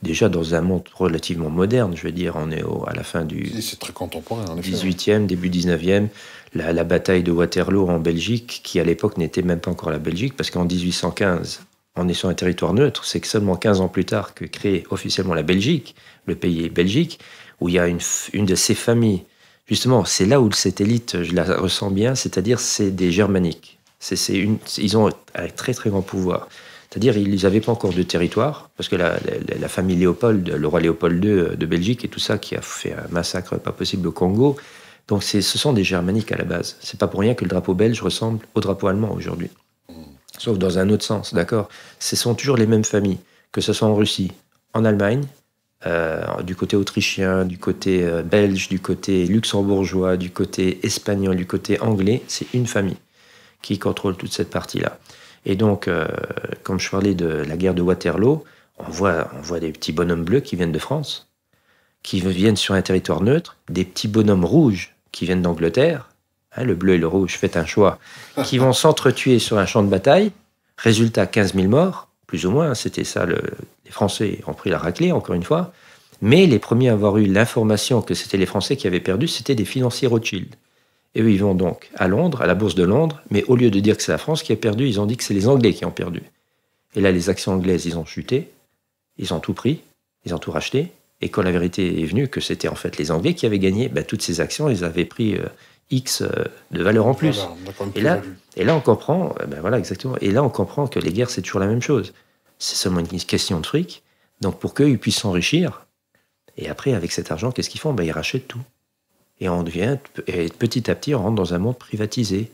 déjà dans un monde relativement moderne, je veux dire, on est à la fin du c'est très contemporain, en effet. 18e, début 19e, la bataille de Waterloo en Belgique, qui à l'époque n'était même pas encore la Belgique, parce qu'en 1815, on est sur un territoire neutre, c'est que seulement 15 ans plus tard que créée officiellement la Belgique, le pays Belgique, où il y a une de ces familles, justement, c'est là où cette élite, je la ressens bien, c'est-à-dire c'est des germaniques. Ils ont un très très grand pouvoir. C'est-à-dire ils n'avaient pas encore de territoire, parce que la famille Léopold, le roi Léopold II de Belgique et tout ça, qui a fait un massacre pas possible au Congo, donc ce sont des germaniques à la base. C'est pas pour rien que le drapeau belge ressemble au drapeau allemand aujourd'hui. Sauf dans un autre sens, d'accord ? Ce sont toujours les mêmes familles, que ce soit en Russie, en Allemagne, du côté autrichien, du côté belge, du côté luxembourgeois, du côté espagnol, du côté anglais, c'est une famille qui contrôle toute cette partie-là. Et donc, comme je parlais de la guerre de Waterloo, on voit des petits bonhommes bleus qui viennent de France, qui viennent sur un territoire neutre, des petits bonhommes rouges qui viennent d'Angleterre, le bleu et le rouge, faites un choix, qui vont s'entretuer sur un champ de bataille. Résultat, 15 000 morts, plus ou moins, c'était ça, les Français ont pris la raclée, encore une fois, mais les premiers à avoir eu l'information que c'était les Français qui avaient perdu, c'était des financiers Rothschild. Et eux, ils vont donc à Londres, à la bourse de Londres, mais au lieu de dire que c'est la France qui a perdu, ils ont dit que c'est les Anglais qui ont perdu. Et là, les actions anglaises, ils ont chuté, ils ont tout pris, ils ont tout racheté, et quand la vérité est venue que c'était en fait les Anglais qui avaient gagné, toutes ces actions, ils avaient pris X de valeur en plus. Voilà, et là, on comprend, voilà, exactement. Et là, on comprend que les guerres, c'est toujours la même chose. C'est seulement une question de fric. Donc, pour qu'eux, ils puissent s'enrichir, et après, avec cet argent, qu'est-ce qu'ils font ? Ils rachètent tout. Et on devient, et petit à petit, on rentre dans un monde privatisé.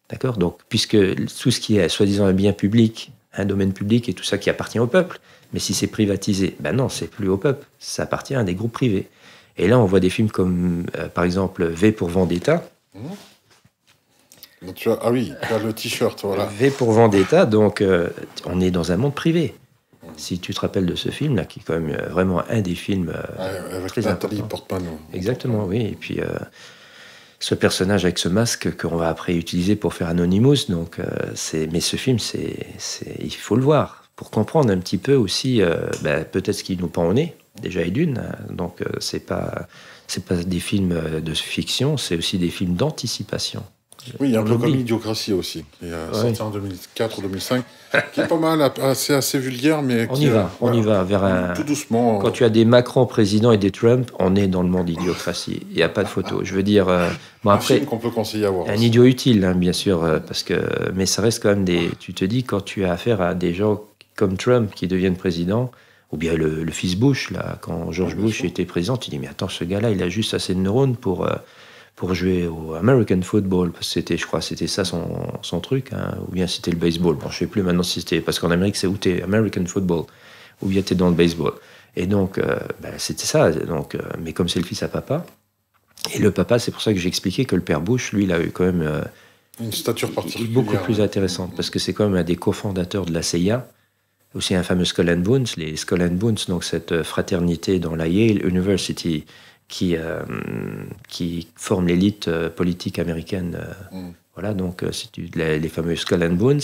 D'accord ? Donc, puisque tout ce qui est soi-disant un bien public, un domaine public et tout ça qui appartient au peuple, mais si c'est privatisé, non, c'est plus au peuple, ça appartient à des groupes privés. Et là, on voit des films comme, par exemple, V pour Vendetta. Tu as le t-shirt, voilà. V pour Vendetta, donc on est dans un monde privé. Si tu te rappelles de ce film-là, qui est quand même vraiment un des films très importants. Exactement, oui. Et puis, ce personnage avec ce masque qu'on va après utiliser pour faire Anonymous, donc, mais ce film, il faut le voir, pour comprendre un petit peu aussi, peut-être ce qui nous pend au nez, déjà et d'une. Donc, c'est pas des films de fiction, c'est aussi des films d'anticipation. Oui, il y a un peu comme Idiocratie aussi, qui est sorti en 2004 ou 2005, qui est pas mal, assez vulgaire, mais on y va vers tout doucement. Quand tu as des Macron présidents et des Trump, on est dans le monde Idiocratie. Il n'y a pas de photo. Je veux dire, après, film qu'on peut conseiller à voir. Un idiot utile, bien sûr, mais ça reste quand même tu te dis, quand tu as affaire à des gens comme Trump qui deviennent présidents, ou bien le fils Bush, là, quand George Bush était président, tu dis, mais attends, ce gars-là, il a juste assez de neurones pour jouer au American Football, parce que je crois que c'était ça son truc, ou bien c'était le baseball. Bon, je ne sais plus maintenant si c'était... Parce qu'en Amérique, c'est où t'es American Football, ou bien t'es dans le baseball. Et donc, c'était ça. Donc, mais comme c'est le fils à papa, et le papa, c'est pour ça que j'ai expliqué que le père Bush, lui, il a eu quand même... une stature particulière. Beaucoup plus intéressante, parce que c'est quand même un des cofondateurs de la CIA, aussi un fameux Skull and Bones, les Skull and Bones, donc cette fraternité dans la Yale University, qui forment l'élite politique américaine. Voilà, donc c'est les fameux Skull and Bones.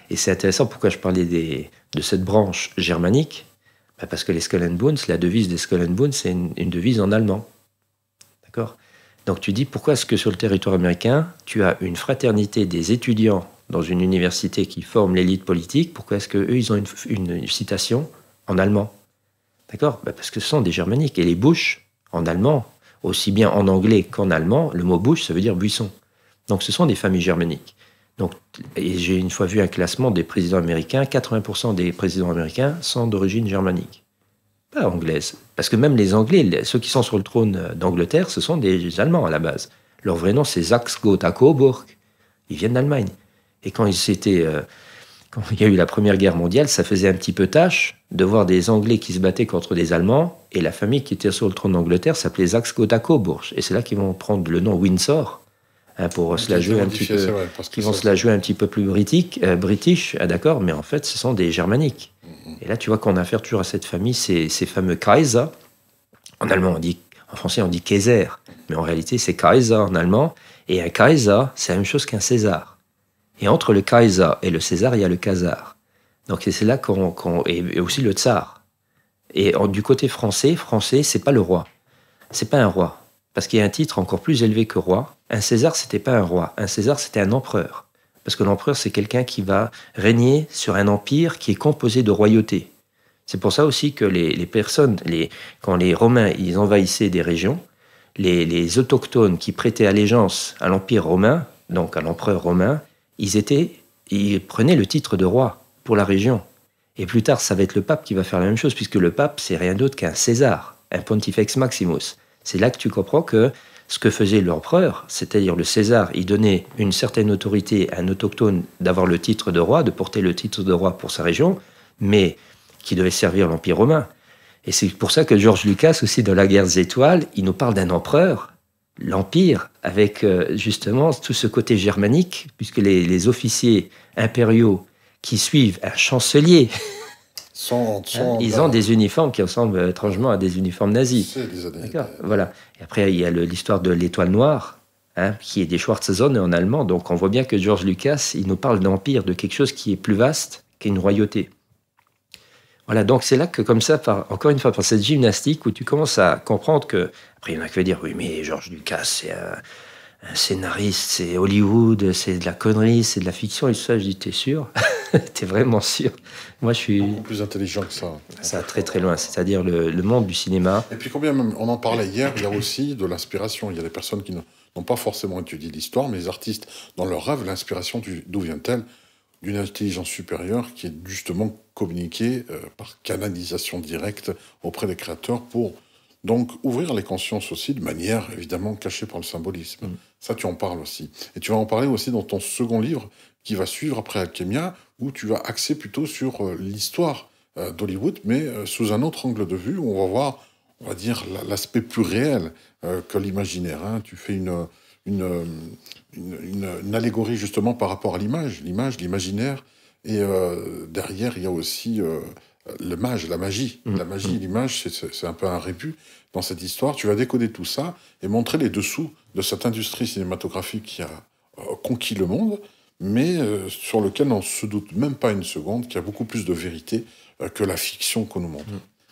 Et c'est intéressant pourquoi je parlais de cette branche germanique, parce que les Skull and Bones, la devise des Skull and Bones, c'est une devise en allemand. D'accord ? Donc tu dis, pourquoi est-ce que sur le territoire américain, tu as une fraternité des étudiants dans une université qui forme l'élite politique, pourquoi est-ce qu'eux, ils ont une citation en allemand ? D'accord ? Parce que ce sont des germaniques. Et les Bush, en allemand, aussi bien en anglais qu'en allemand, le mot bush, ça veut dire buisson. Donc ce sont des familles germaniques. Donc, et j'ai une fois vu un classement des présidents américains, 80% des présidents américains sont d'origine germanique, pas anglaise. Parce que même les Anglais, ceux qui sont sur le trône d'Angleterre, ce sont des Allemands à la base. Leur vrai nom, c'est Saxe-Gotha-Coburg. Ils viennent d'Allemagne. Et quand quand il y a eu la Première Guerre mondiale, ça faisait un petit peu tâche de voir des Anglais qui se battaient contre des Allemands, et la famille qui était sur le trône d'Angleterre s'appelait Saxe-Gotha-Coburg. Et c'est là qu'ils vont prendre le nom Windsor, pour se la jouer un petit peu, ils vont se la jouer un petit peu plus british, d'accord, mais en fait, ce sont des germaniques. Et là, tu vois qu'on a affaire toujours à cette famille, ces fameux Kaiser. En allemand, en français, on dit Kaiser, mais en réalité, c'est Kaiser en allemand. Et un Kaiser, c'est la même chose qu'un César. Et entre le Kaiser et le César, il y a le Khazar. Donc c'est là et aussi le Tsar. Et du côté français, c'est pas le roi. C'est pas un roi. Parce qu'il y a un titre encore plus élevé que roi. Un César, c'était pas un roi. Un César, c'était un empereur. Parce que l'empereur, c'est quelqu'un qui va régner sur un empire qui est composé de royautés. C'est pour ça aussi que les personnes, quand les Romains ils envahissaient des régions, les autochtones qui prêtaient allégeance à l'empire romain, donc à l'empereur romain, ils prenaient le titre de roi pour la région. Et plus tard, ça va être le pape qui va faire la même chose, puisque le pape, c'est rien d'autre qu'un César, un Pontifex Maximus. C'est là que tu comprends que ce que faisait l'empereur, c'est-à-dire le César, il donnait une certaine autorité à un autochtone d'avoir le titre de roi, de porter le titre de roi pour sa région, mais qui devait servir l'Empire romain. Et c'est pour ça que George Lucas, aussi dans La Guerre des Étoiles, il nous parle d'un empereur, l'Empire, avec justement tout ce côté germanique, puisque les officiers impériaux qui suivent un chancelier, ils ont des uniformes qui ressemblent étrangement à des uniformes nazis. C'est des années. Voilà. Et après, il y a l'histoire de l'étoile noire, qui est des Schwarze Sonne en allemand. Donc on voit bien que George Lucas, il nous parle d'empire, de quelque chose qui est plus vaste qu'une royauté. Voilà, donc c'est là que, comme ça, encore une fois, par cette gymnastique, où tu commences à comprendre que... Après, il y en a qui vont dire, oui, mais George Lucas, c'est un scénariste, c'est Hollywood, c'est de la connerie, c'est de la fiction, et tout ça. Je dis, t'es sûr? T'es vraiment sûr? Moi, je suis... Beaucoup plus intelligent que ça. Ça va très très loin, c'est-à-dire le monde du cinéma. Et puis combien même, on en parlait hier, il y a aussi de l'inspiration. Il y a des personnes qui n'ont pas forcément étudié l'histoire, mais les artistes, dans leur rêve, l'inspiration, d'où vient-elle? D'une intelligence supérieure qui est justement communiquée par canalisation directe auprès des créateurs pour donc ouvrir les consciences aussi de manière évidemment cachée par le symbolisme. Ça, tu en parles aussi. Et tu vas en parler aussi dans ton second livre qui va suivre après Alchemia, où tu vas axer plutôt sur l'histoire d'Hollywood, mais sous un autre angle de vue, où on va voir, on va dire, l'aspect plus réel que l'imaginaire. Tu fais une allégorie justement par rapport à l'image, l'imaginaire, et derrière il y a aussi le mage, la magie. La magie, l'image, c'est un peu un rébut dans cette histoire. Tu vas décoder tout ça et montrer les dessous de cette industrie cinématographique qui a conquis le monde, mais sur lequel on ne se doute même pas une seconde qu'il y a beaucoup plus de vérité que la fiction qu'on nous montre.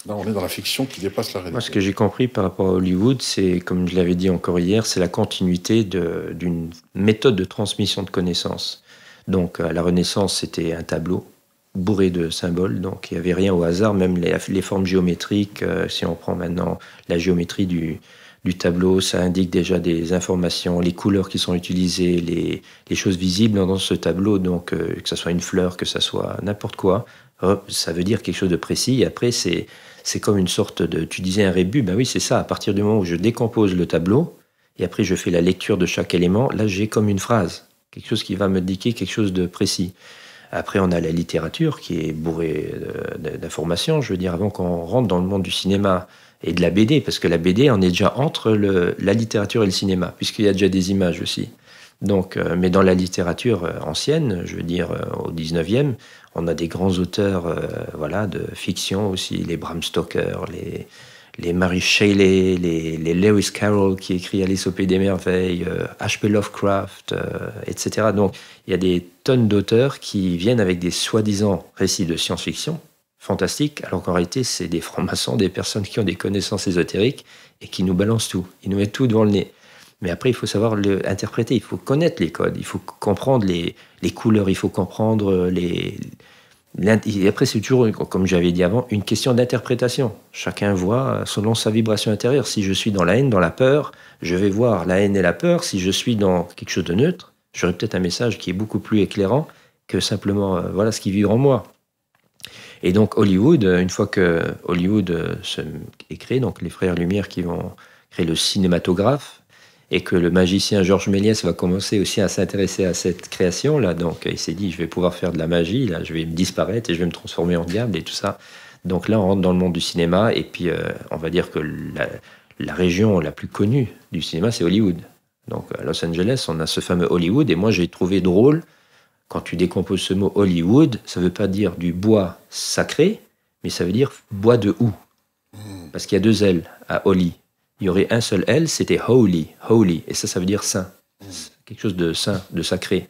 Là, on est dans la fiction qui dépasse la réalité. Moi, ce que j'ai compris par rapport à Hollywood, c'est, comme je l'avais dit encore hier, c'est la continuité d'une méthode de transmission de connaissances. Donc, à la Renaissance, c'était un tableau bourré de symboles, donc il n'y avait rien au hasard, même les formes géométriques. Si on prend maintenant la géométrie du tableau, ça indique déjà des informations, les couleurs qui sont utilisées, les choses visibles dans ce tableau, donc que ce soit une fleur, que ce soit n'importe quoi, ça veut dire quelque chose de précis. Et après, c'est comme une sorte de... Tu disais un rébus, ben oui, c'est ça. À partir du moment où je décompose le tableau, et après je fais la lecture de chaque élément, là j'ai comme une phrase, quelque chose qui va me indiquer quelque chose de précis. Après, on a la littérature qui est bourrée d'informations. Je veux dire, avant qu'on rentre dans le monde du cinéma et de la BD, parce que la BD, on est déjà entre la littérature et le cinéma, puisqu'il y a déjà des images aussi. Donc, mais dans la littérature ancienne, je veux dire au 19e, on a des grands auteurs voilà, de fiction aussi, les Bram Stoker, les Mary Shelley, les Lewis Carroll qui écrit Alice au Pays des Merveilles, H.P. Lovecraft, etc. Donc il y a des tonnes d'auteurs qui viennent avec des soi-disant récits de science-fiction fantastiques, alors qu'en réalité c'est des francs-maçons, des personnes qui ont des connaissances ésotériques et qui nous balancent tout, ils nous mettent tout devant le nez. Mais après, il faut savoir l'interpréter, il faut connaître les codes, il faut comprendre les couleurs, il faut comprendre Et après, c'est toujours, comme j'avais dit avant, une question d'interprétation. Chacun voit selon sa vibration intérieure. Si je suis dans la haine, dans la peur, je vais voir la haine et la peur. Si je suis dans quelque chose de neutre, j'aurai peut-être un message qui est beaucoup plus éclairant que simplement voilà ce qui vit en moi. Et donc Hollywood, une fois que Hollywood est créé, donc les frères Lumière qui vont créer le cinématographe, et que le magicien Georges Méliès va commencer aussi à s'intéresser à cette création-là. Donc il s'est dit, je vais pouvoir faire de la magie, là, je vais me disparaître et je vais me transformer en diable et tout ça. Donc là, on rentre dans le monde du cinéma, et puis on va dire que la région la plus connue du cinéma, c'est Hollywood. Donc à Los Angeles, on a ce fameux Hollywood, et moi j'ai trouvé drôle, quand tu décomposes ce mot Hollywood, ça ne veut pas dire du bois sacré, mais ça veut dire bois de houx. Parce qu'il y a 2 L à Holly. Il y aurait un seul L, c'était holy, holy, et ça veut dire saint. Quelque chose de saint, de sacré.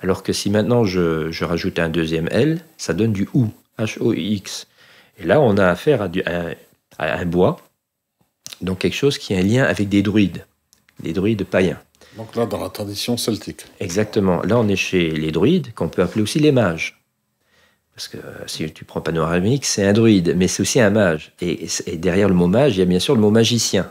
Alors que si maintenant je rajoute un 2e L, ça donne du houx, H-O-U-X. Et là, on a affaire à un bois, donc quelque chose qui a un lien avec des druides païens. Donc là, dans la tradition celtique. Exactement. Là, on est chez les druides, qu'on peut appeler aussi les mages. Parce que si tu prends panoramique, c'est un druide, mais c'est aussi un mage. Et derrière le mot mage, il y a bien sûr le mot magicien.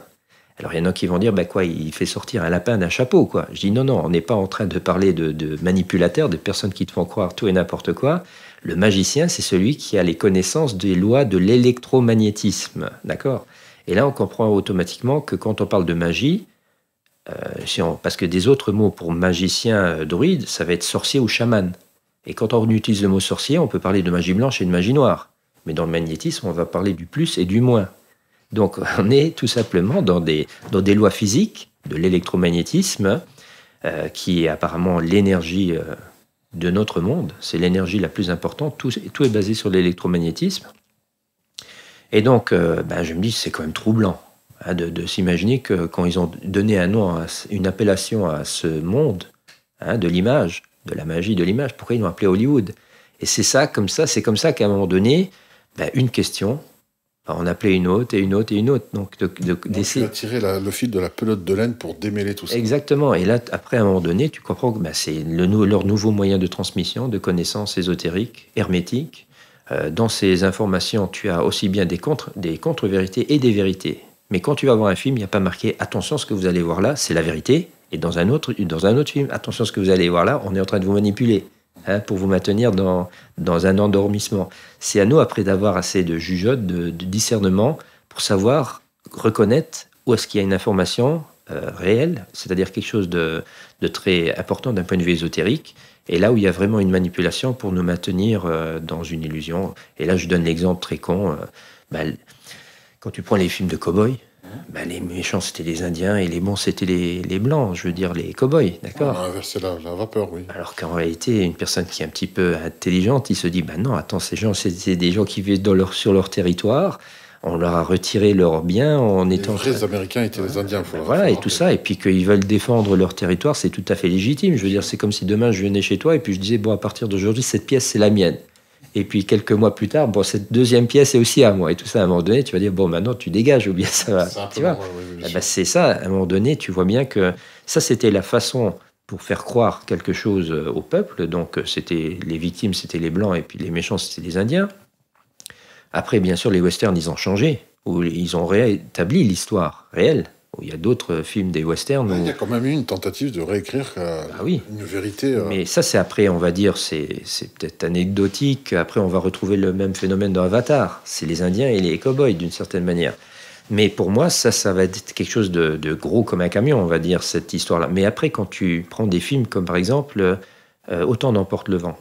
Alors il y en a qui vont dire, il fait sortir un lapin d'un chapeau, quoi. Je dis non, on n'est pas en train de parler de manipulateurs, de personnes qui te font croire tout et n'importe quoi. Le magicien, c'est celui qui a les connaissances des lois de l'électromagnétisme, d'accord? Et là, on comprend automatiquement que quand on parle de magie, parce que des autres mots pour magicien, druide, ça va être sorcier ou chaman. Et quand on utilise le mot sorcier, on peut parler de magie blanche et de magie noire. Mais dans le magnétisme, on va parler du plus et du moins. Donc on est tout simplement dans des lois physiques de l'électromagnétisme, qui est apparemment l'énergie de notre monde. C'est l'énergie la plus importante. Tout est basé sur l'électromagnétisme. Et donc, je me dis, c'est quand même troublant de s'imaginer que quand ils ont donné un nom, une appellation à ce monde de l'image, de la magie de l'image, pourquoi ils l'ont appelé Hollywood? Et c'est comme ça qu'à un moment donné, une question, on appelait une autre et une autre et une autre. Donc tu as tiré le fil de la pelote de laine pour démêler tout ça. Exactement. Et là, après, à un moment donné, tu comprends que c'est leur nouveau moyen de transmission, de connaissances ésotériques, hermétiques. Dans ces informations, tu as aussi bien des contre-vérités et des vérités. Mais quand tu vas voir un film, il n'y a pas marqué « Attention, ce que vous allez voir là, c'est la vérité ». Et dans un autre film, attention, ce que vous allez voir là, on est en train de vous manipuler pour vous maintenir dans un endormissement. C'est à nous, après, d'avoir assez de jugeote, de discernement, pour savoir reconnaître où est-ce qu'il y a une information réelle, c'est-à-dire quelque chose de très important d'un point de vue ésotérique, et là où il y a vraiment une manipulation pour nous maintenir dans une illusion. Et là, je donne l'exemple très con. Quand tu prends les films de cow-boys, les méchants, c'était les Indiens, et les bons, c'était les Blancs, je veux dire les cow-boys, d'accord? On a inversé la vapeur, oui. Alors qu'en réalité, une personne qui est un petit peu intelligente, il se dit, non, attends, ces gens, c'est des gens qui vivent sur leur territoire, on leur a retiré leurs biens en étant... Les vrais Américains étaient les Indiens, et tout ça, et puis qu'ils veulent défendre leur territoire, c'est tout à fait légitime. Je veux dire, c'est comme si demain, je venais chez toi, et puis je disais, à partir d'aujourd'hui, cette pièce, c'est la mienne. Et puis quelques mois plus tard, cette deuxième pièce est aussi à moi. Et tout ça, à un moment donné, tu vas dire, maintenant tu dégages, ou bien ça va. Tu vois, c'est ça, à un moment donné, tu vois bien que ça, c'était la façon pour faire croire quelque chose au peuple. Donc c'était les victimes, c'était les Blancs, et puis les méchants, c'était les Indiens. Après, bien sûr, les westerns, ils ont changé, où ils ont rétabli l'histoire réelle. Il y a d'autres films des westerns. Il y a quand même eu une tentative de réécrire une vérité. Mais ça, c'est après, on va dire, c'est peut-être anecdotique. Après, on va retrouver le même phénomène dans Avatar. C'est les Indiens et les cow-boys, d'une certaine manière. Mais pour moi, ça va être quelque chose de gros comme un camion, on va dire, cette histoire-là. Mais après, quand tu prends des films comme, par exemple, Autant n'emporte le vent.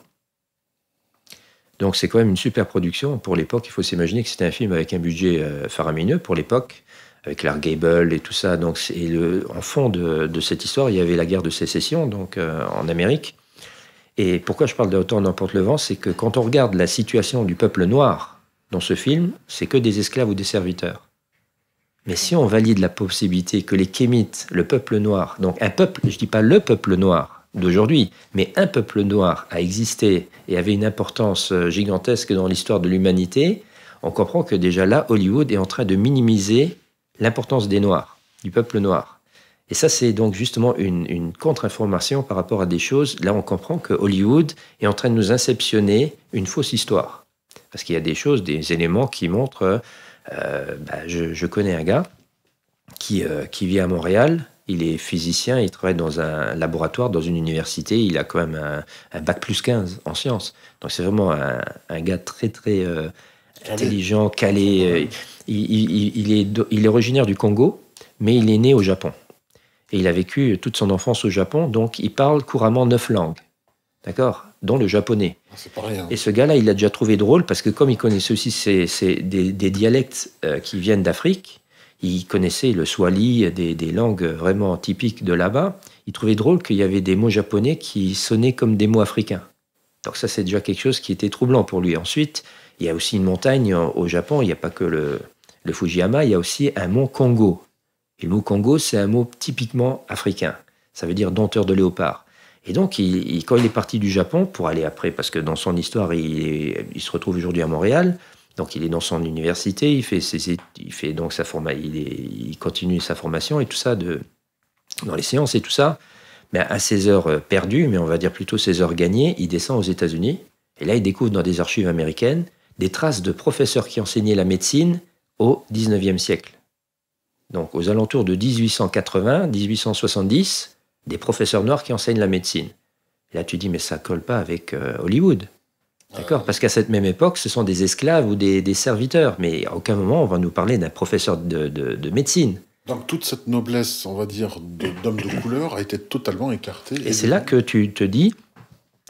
Donc, c'est quand même une super production. Pour l'époque, il faut s'imaginer que c'était un film avec un budget faramineux pour l'époque, avec Clark Gable et tout ça. Donc, en fond de cette histoire, il y avait la guerre de sécession, donc en Amérique. Et pourquoi je parle d'Autant n'emporte le vent, c'est que quand on regarde la situation du peuple noir dans ce film, c'est que des esclaves ou des serviteurs. Mais si on valide la possibilité que les Kémites, le peuple noir, donc un peuple, je ne dis pas le peuple noir d'aujourd'hui, mais un peuple noir a existé et avait une importance gigantesque dans l'histoire de l'humanité, on comprend que déjà là, Hollywood est en train de minimiser l'importance des Noirs, du peuple noir. Et ça, c'est donc justement une contre-information par rapport à des choses. Là, on comprend que Hollywood est en train de nous inceptionner une fausse histoire. Parce qu'il y a des choses, des éléments qui montrent... je connais un gars qui vit à Montréal. Il est physicien, il travaille dans un laboratoire, dans une université. Il a quand même un bac plus 15 en sciences. Donc, c'est vraiment un gars très, très intelligent, calé. Il est originaire du Congo, mais il est né au Japon. Et il a vécu toute son enfance au Japon, donc il parle couramment 9 langues, d'accord, dont le japonais. C'est pas rien. Et ce gars-là, il l'a déjà trouvé drôle, parce que comme il connaissait aussi des dialectes qui viennent d'Afrique, il connaissait le swahili, des langues vraiment typiques de là-bas, il trouvait drôle qu'il y avait des mots japonais qui sonnaient comme des mots africains. Donc ça, c'est déjà quelque chose qui était troublant pour lui. Ensuite, il y a aussi une montagne au Japon, il n'y a pas que le Fujiyama, il y a aussi un mont Kongo. Et le mot Congo, c'est un mot typiquement africain. Ça veut dire dompteur de léopard. Et donc, quand il est parti du Japon, pour aller après, parce que dans son histoire, il se retrouve aujourd'hui à Montréal, donc il est dans son université, il fait donc il continue sa formation et tout ça, dans les séances et tout ça. Mais à ses heures perdues, mais on va dire plutôt ses heures gagnées, il descend aux États-Unis. Et là, il découvre dans des archives américaines des traces de professeurs qui enseignaient la médecine au 19e siècle. Donc, aux alentours de 1880, 1870, des professeurs noirs qui enseignent la médecine. Et là, tu dis, mais ça colle pas avec Hollywood. D'accord ? Parce qu'à cette même époque, ce sont des esclaves ou des serviteurs. Mais à aucun moment, on va nous parler d'un professeur de médecine. Donc, toute cette noblesse, on va dire, d'hommes de couleur a été totalement écartée. Et c'est là que tu te dis,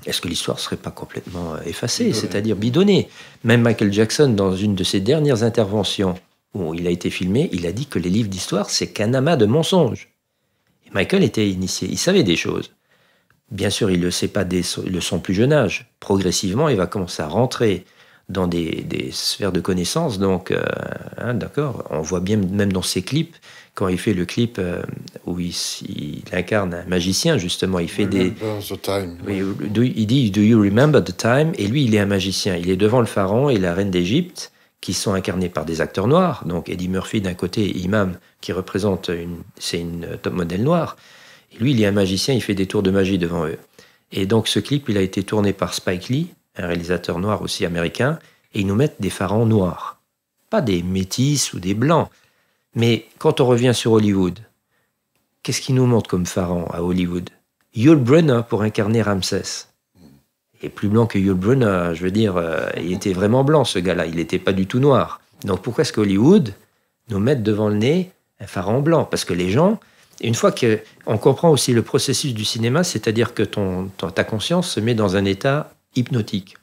est-ce que l'histoire ne serait pas complètement effacée, c'est-à-dire bidonnée ? Même Michael Jackson, dans une de ses dernières interventions, où il a été filmé, il a dit que les livres d'histoire, c'est qu'un amas de mensonges. Et Michael était initié, il savait des choses. Bien sûr, il ne le sait pas dès son plus jeune âge. Progressivement, il va commencer à rentrer dans des sphères de connaissances. Donc, d'accord, on voit bien même dans ses clips, quand il fait le clip où il incarne un magicien, justement, il fait the time. Oui, il dit « Do you remember the time ?» Et lui, il est un magicien. Il est devant le pharaon et la reine d'Égypte, qui sont incarnés par des acteurs noirs. Donc Eddie Murphy d'un côté, Imam qui représente une top modèle noire. Et lui, il est un magicien, il fait des tours de magie devant eux. Et donc ce clip, il a été tourné par Spike Lee, un réalisateur noir aussi américain, et ils nous mettent des pharaons noirs. Pas des métis ou des blancs. Mais quand on revient sur Hollywood, qu'est-ce qu'ils nous montrent comme pharaon à Hollywood ? Yul Brynner pour incarner Ramsès. Et plus blanc que Yul Brynner, je veux dire, il était vraiment blanc ce gars-là, il n'était pas du tout noir. Donc pourquoi est-ce qu'Hollywood nous met devant le nez un pharaon blanc ? Parce que les gens, une fois qu'on comprend aussi le processus du cinéma, c'est-à-dire que ta conscience se met dans un état hypnotique.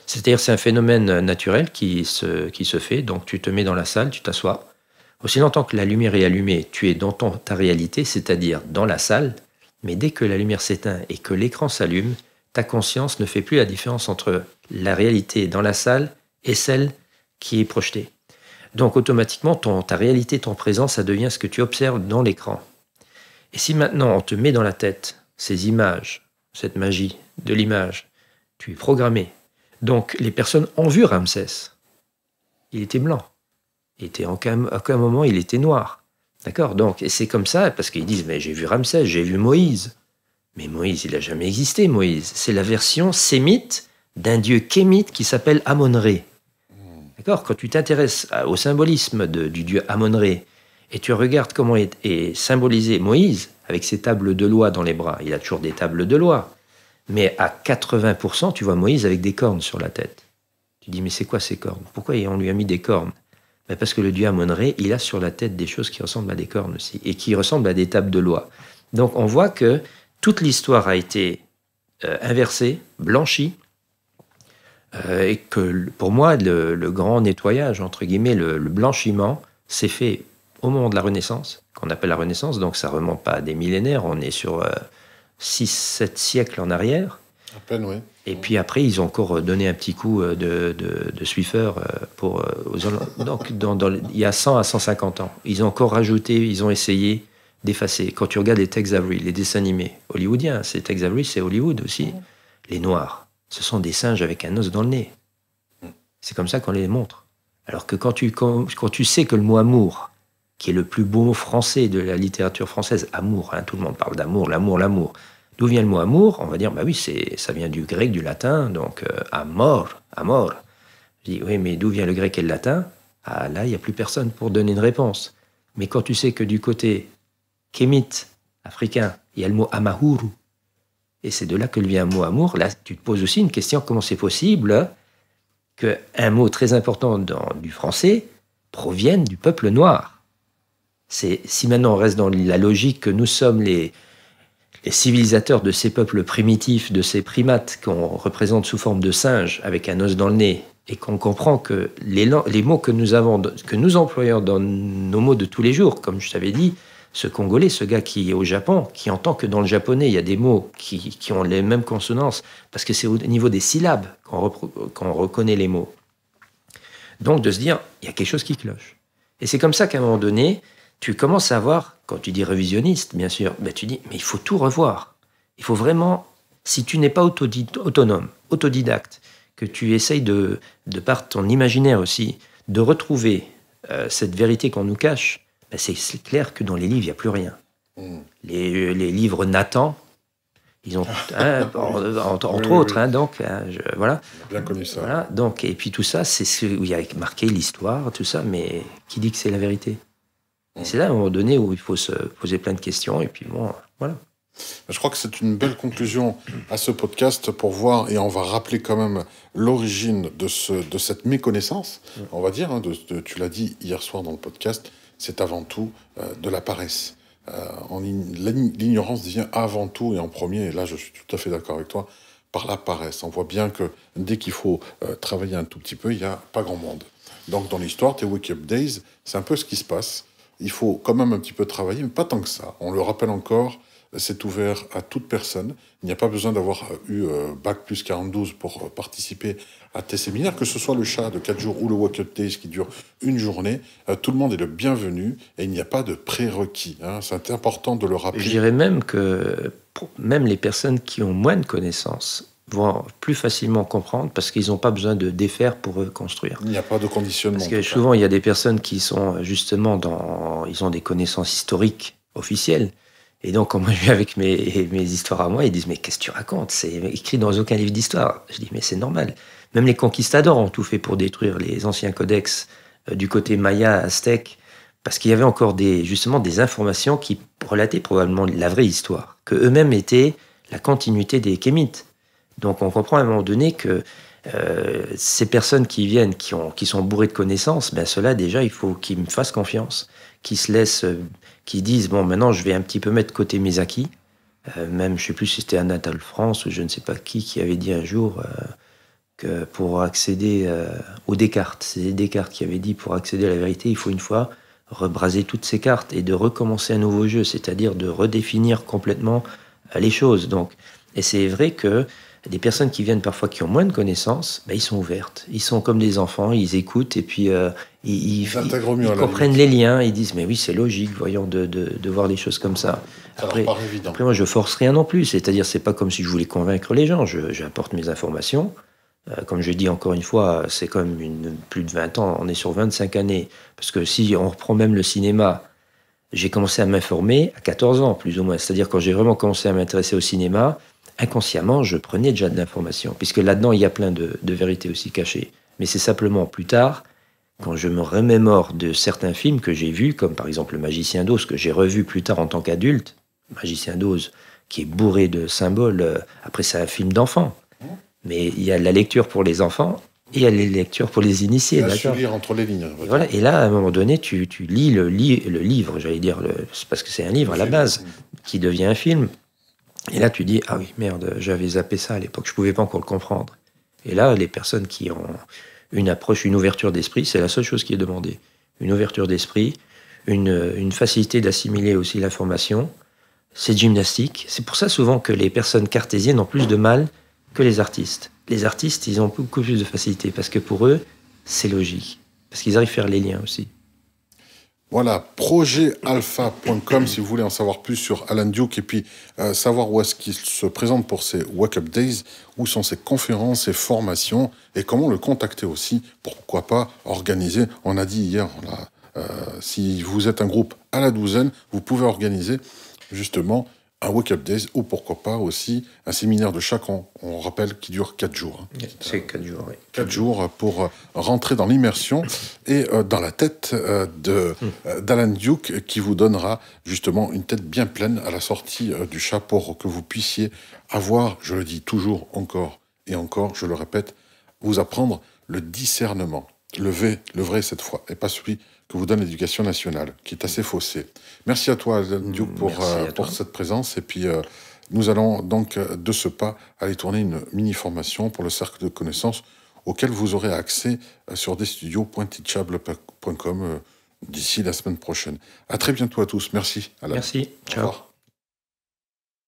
C'est-à-dire c'est un phénomène naturel qui se fait, donc tu te mets dans la salle, tu t'assois. Aussi longtemps que la lumière est allumée, tu es dans ta réalité, c'est-à-dire dans la salle, mais dès que la lumière s'éteint et que l'écran s'allume, ta conscience ne fait plus la différence entre la réalité dans la salle et celle qui est projetée. Donc automatiquement, ta réalité, ton présent, ça devient ce que tu observes dans l'écran. Et si maintenant on te met dans la tête ces images, cette magie de l'image, tu es programmé. Donc les personnes ont vu Ramsès. Il était blanc. À aucun moment il était noir. D'accord ? Donc, et c'est comme ça, parce qu'ils disent, mais j'ai vu Ramsès, j'ai vu Moïse. Mais Moïse, il n'a jamais existé, Moïse. C'est la version sémite d'un dieu kémite qui s'appelle Amon-Ré. D'accord ? Quand tu t'intéresses au symbolisme du dieu Amon-Ré et tu regardes comment est symbolisé Moïse avec ses tables de loi dans les bras, il a toujours des tables de loi, mais à 80%, tu vois Moïse avec des cornes sur la tête. Tu dis, mais c'est quoi ces cornes ? Pourquoi on lui a mis des cornes ? Ben parce que le dieu Amon-Ré, il a sur la tête des choses qui ressemblent à des cornes aussi, et qui ressemblent à des tables de loi. Donc on voit que toute l'histoire a été inversée, blanchie, et que pour moi, le grand nettoyage, entre guillemets, le blanchiment, s'est fait au moment de la Renaissance, qu'on appelle la Renaissance, donc ça ne remonte pas à des millénaires, on est sur 6-7 siècles en arrière. À peine, oui. Et puis après, ils ont encore donné un petit coup de Swiffer donc il y a 100 à 150 ans. Ils ont encore rajouté, ils ont essayé d'effacer. Quand tu regardes les Tex Avery, les dessins animés hollywoodiens, c'est Tex Avery, c'est Hollywood aussi. Les Noirs, ce sont des singes avec un os dans le nez. C'est comme ça qu'on les montre. Alors que quand tu sais que le mot amour qui est le plus beau mot français de la littérature française. Amour, hein, tout le monde parle d'amour, l'amour, l'amour. D'où vient le mot amour? On va dire, bah oui, ça vient du grec, du latin, donc amor, amor. Je dis, oui, mais d'où vient le grec et le latin? Ah, là, il n'y a plus personne pour donner une réponse. Mais quand tu sais que du côté kémite, africain, il y a le mot amahuru, et c'est de là que vient le mot amour, là, tu te poses aussi une question, comment c'est possible qu'un mot très important du français provienne du peuple noir? Si maintenant on reste dans la logique que nous sommes les civilisateurs de ces peuples primitifs, de ces primates qu'on représente sous forme de singes avec un os dans le nez, et qu'on comprend que les mots que nous avons, que nous employons dans nos mots de tous les jours, comme je t'avais dit, ce Congolais, ce gars qui est au Japon, qui entend que dans le japonais, il y a des mots qui ont les mêmes consonances, parce que c'est au niveau des syllabes qu'on reconnaît les mots. Donc de se dire, il y a quelque chose qui cloche. Et c'est comme ça qu'à un moment donné, tu commences à voir, quand tu dis révisionniste, bien sûr, ben tu dis, mais il faut tout revoir. Il faut vraiment, si tu n'es pas autonome, autodidacte, que tu essayes de par ton imaginaire aussi, de retrouver cette vérité qu'on nous cache, ben c'est clair que dans les livres, il n'y a plus rien. Les livres Nathan, ils ont, hein, entre autres, hein, donc, voilà. On a bien connu ça. Voilà, donc, et puis tout ça, c'est ce où il y a marqué l'histoire, tout ça, mais qui dit que c'est la vérité? Et c'est là, à un moment donné, où il faut se poser plein de questions, et puis bon, voilà. Je crois que c'est une belle conclusion à ce podcast pour voir, et on va rappeler quand même l'origine de cette méconnaissance, on va dire, hein, tu l'as dit hier soir dans le podcast, c'est avant tout de la paresse. L'ignorance vient avant tout et en premier, et là je suis tout à fait d'accord avec toi, par la paresse. On voit bien que dès qu'il faut travailler un tout petit peu, il n'y a pas grand monde. Donc dans l'histoire, tes Wake Up Days, c'est un peu ce qui se passe. Il faut quand même un petit peu travailler, mais pas tant que ça. On le rappelle encore, c'est ouvert à toute personne. Il n'y a pas besoin d'avoir eu Bac plus 42 pour participer à tes séminaires, que ce soit le chat de 4 jours ou le Wake Up Days qui dure une journée. Tout le monde est le bienvenu et il n'y a pas de prérequis. Hein. C'est important de le rappeler. Je dirais même que même les personnes qui ont moins de connaissances vont plus facilement comprendre parce qu'ils n'ont pas besoin de défaire pour construire. Il n'y a pas de conditionnement. Parce que souvent, il y a des personnes qui sont justement ils ont des connaissances historiques officielles. Et donc, quand moi je viens avec mes histoires à moi, ils disent « Mais qu'est-ce que tu racontes? C'est écrit dans aucun livre d'histoire. » Je dis « Mais c'est normal. » Même les conquistadors ont tout fait pour détruire les anciens codex du côté maya, aztèque, parce qu'il y avait encore justement des informations qui relataient probablement la vraie histoire, que eux-mêmes étaient la continuité des kémites. Donc on comprend à un moment donné que ces personnes qui viennent, qui sont bourrées de connaissances, ben ceux-là déjà, il faut qu'ils me fassent confiance, qu'ils se laissent, qu'ils disent, bon, maintenant je vais un petit peu mettre de côté mes acquis. Même, je ne sais plus si c'était Anatole France ou je ne sais pas qui avait dit un jour que pour accéder aux Descartes, c'est Descartes qui avait dit, pour accéder à la vérité, il faut une fois rebraser toutes ces cartes et de recommencer un nouveau jeu, c'est-à-dire de redéfinir complètement les choses. Donc, et c'est vrai que des personnes qui viennent parfois qui ont moins de connaissances, ben, ils sont ouvertes. Ils sont comme des enfants, ils écoutent et puis ils comprennent les liens. Ils disent, mais oui, c'est logique, voyons, de voir les choses comme ça. Après, moi, je force rien non plus. C'est-à-dire, c'est pas comme si je voulais convaincre les gens. J'apporte mes informations. Comme je dis encore une fois, c'est quand même plus de 20 ans. On est sur 25 années. Parce que si on reprend même le cinéma, j'ai commencé à m'informer à 14 ans, plus ou moins. C'est-à-dire, quand j'ai vraiment commencé à m'intéresser au cinéma, inconsciemment, je prenais déjà de l'information, puisque là-dedans, il y a plein de vérités aussi cachées. Mais c'est simplement plus tard, quand je me remémore de certains films que j'ai vus, comme par exemple Le Magicien d'Oz, que j'ai revu plus tard en tant qu'adulte, Magicien d'Oz, qui est bourré de symboles. Après, c'est un film d'enfant. Mais il y a la lecture pour les enfants et il y a les lectures pour les initiés. Il faut lire entre les lignes. Et, voilà. Et là, à un moment donné, tu lis le livre, j'allais dire, parce que c'est un livre à la base, qui devient un film. Et là, tu dis, ah oui, merde, j'avais zappé ça à l'époque, je ne pouvais pas encore le comprendre. Et là, les personnes qui ont une approche, une ouverture d'esprit, c'est la seule chose qui est demandée. Une ouverture d'esprit, une facilité d'assimiler aussi l'information, c'est gymnastique. C'est pour ça souvent que les personnes cartésiennes ont plus de mal que les artistes. Les artistes, ils ont beaucoup plus de facilité, parce que pour eux, c'est logique. Parce qu'ils arrivent à faire les liens aussi. Voilà, projetalpha.com si vous voulez en savoir plus sur Alan Duke et puis savoir où est-ce qu'il se présente pour ses Wake Up Days, où sont ses conférences, ses formations et comment le contacter aussi, pourquoi pas organiser, on a dit hier, on l'a Si vous êtes un groupe à la douzaine, vous pouvez organiser justement un Wake-up Days ou pourquoi pas aussi un séminaire de chaque an. On rappelle qu'il dure 4 jours. C'est 4 jours, oui. 4 jours pour rentrer dans l'immersion et dans la tête d'Alan Duke qui vous donnera justement une tête bien pleine à la sortie du chat pour que vous puissiez avoir, je le dis toujours encore et encore, je le répète, vous apprendre le discernement. Le vrai cette fois, et pas celui que vous donne l'Éducation nationale, qui est assez faussé. Merci à toi, Alan Duke, pour cette présence. Et puis, nous allons donc, de ce pas, aller tourner une mini-formation pour le cercle de connaissances auquel vous aurez accès sur desstudios.teachable.com d'ici la semaine prochaine. À très bientôt à tous. Merci, Alan. Merci. Ciao. Au revoir.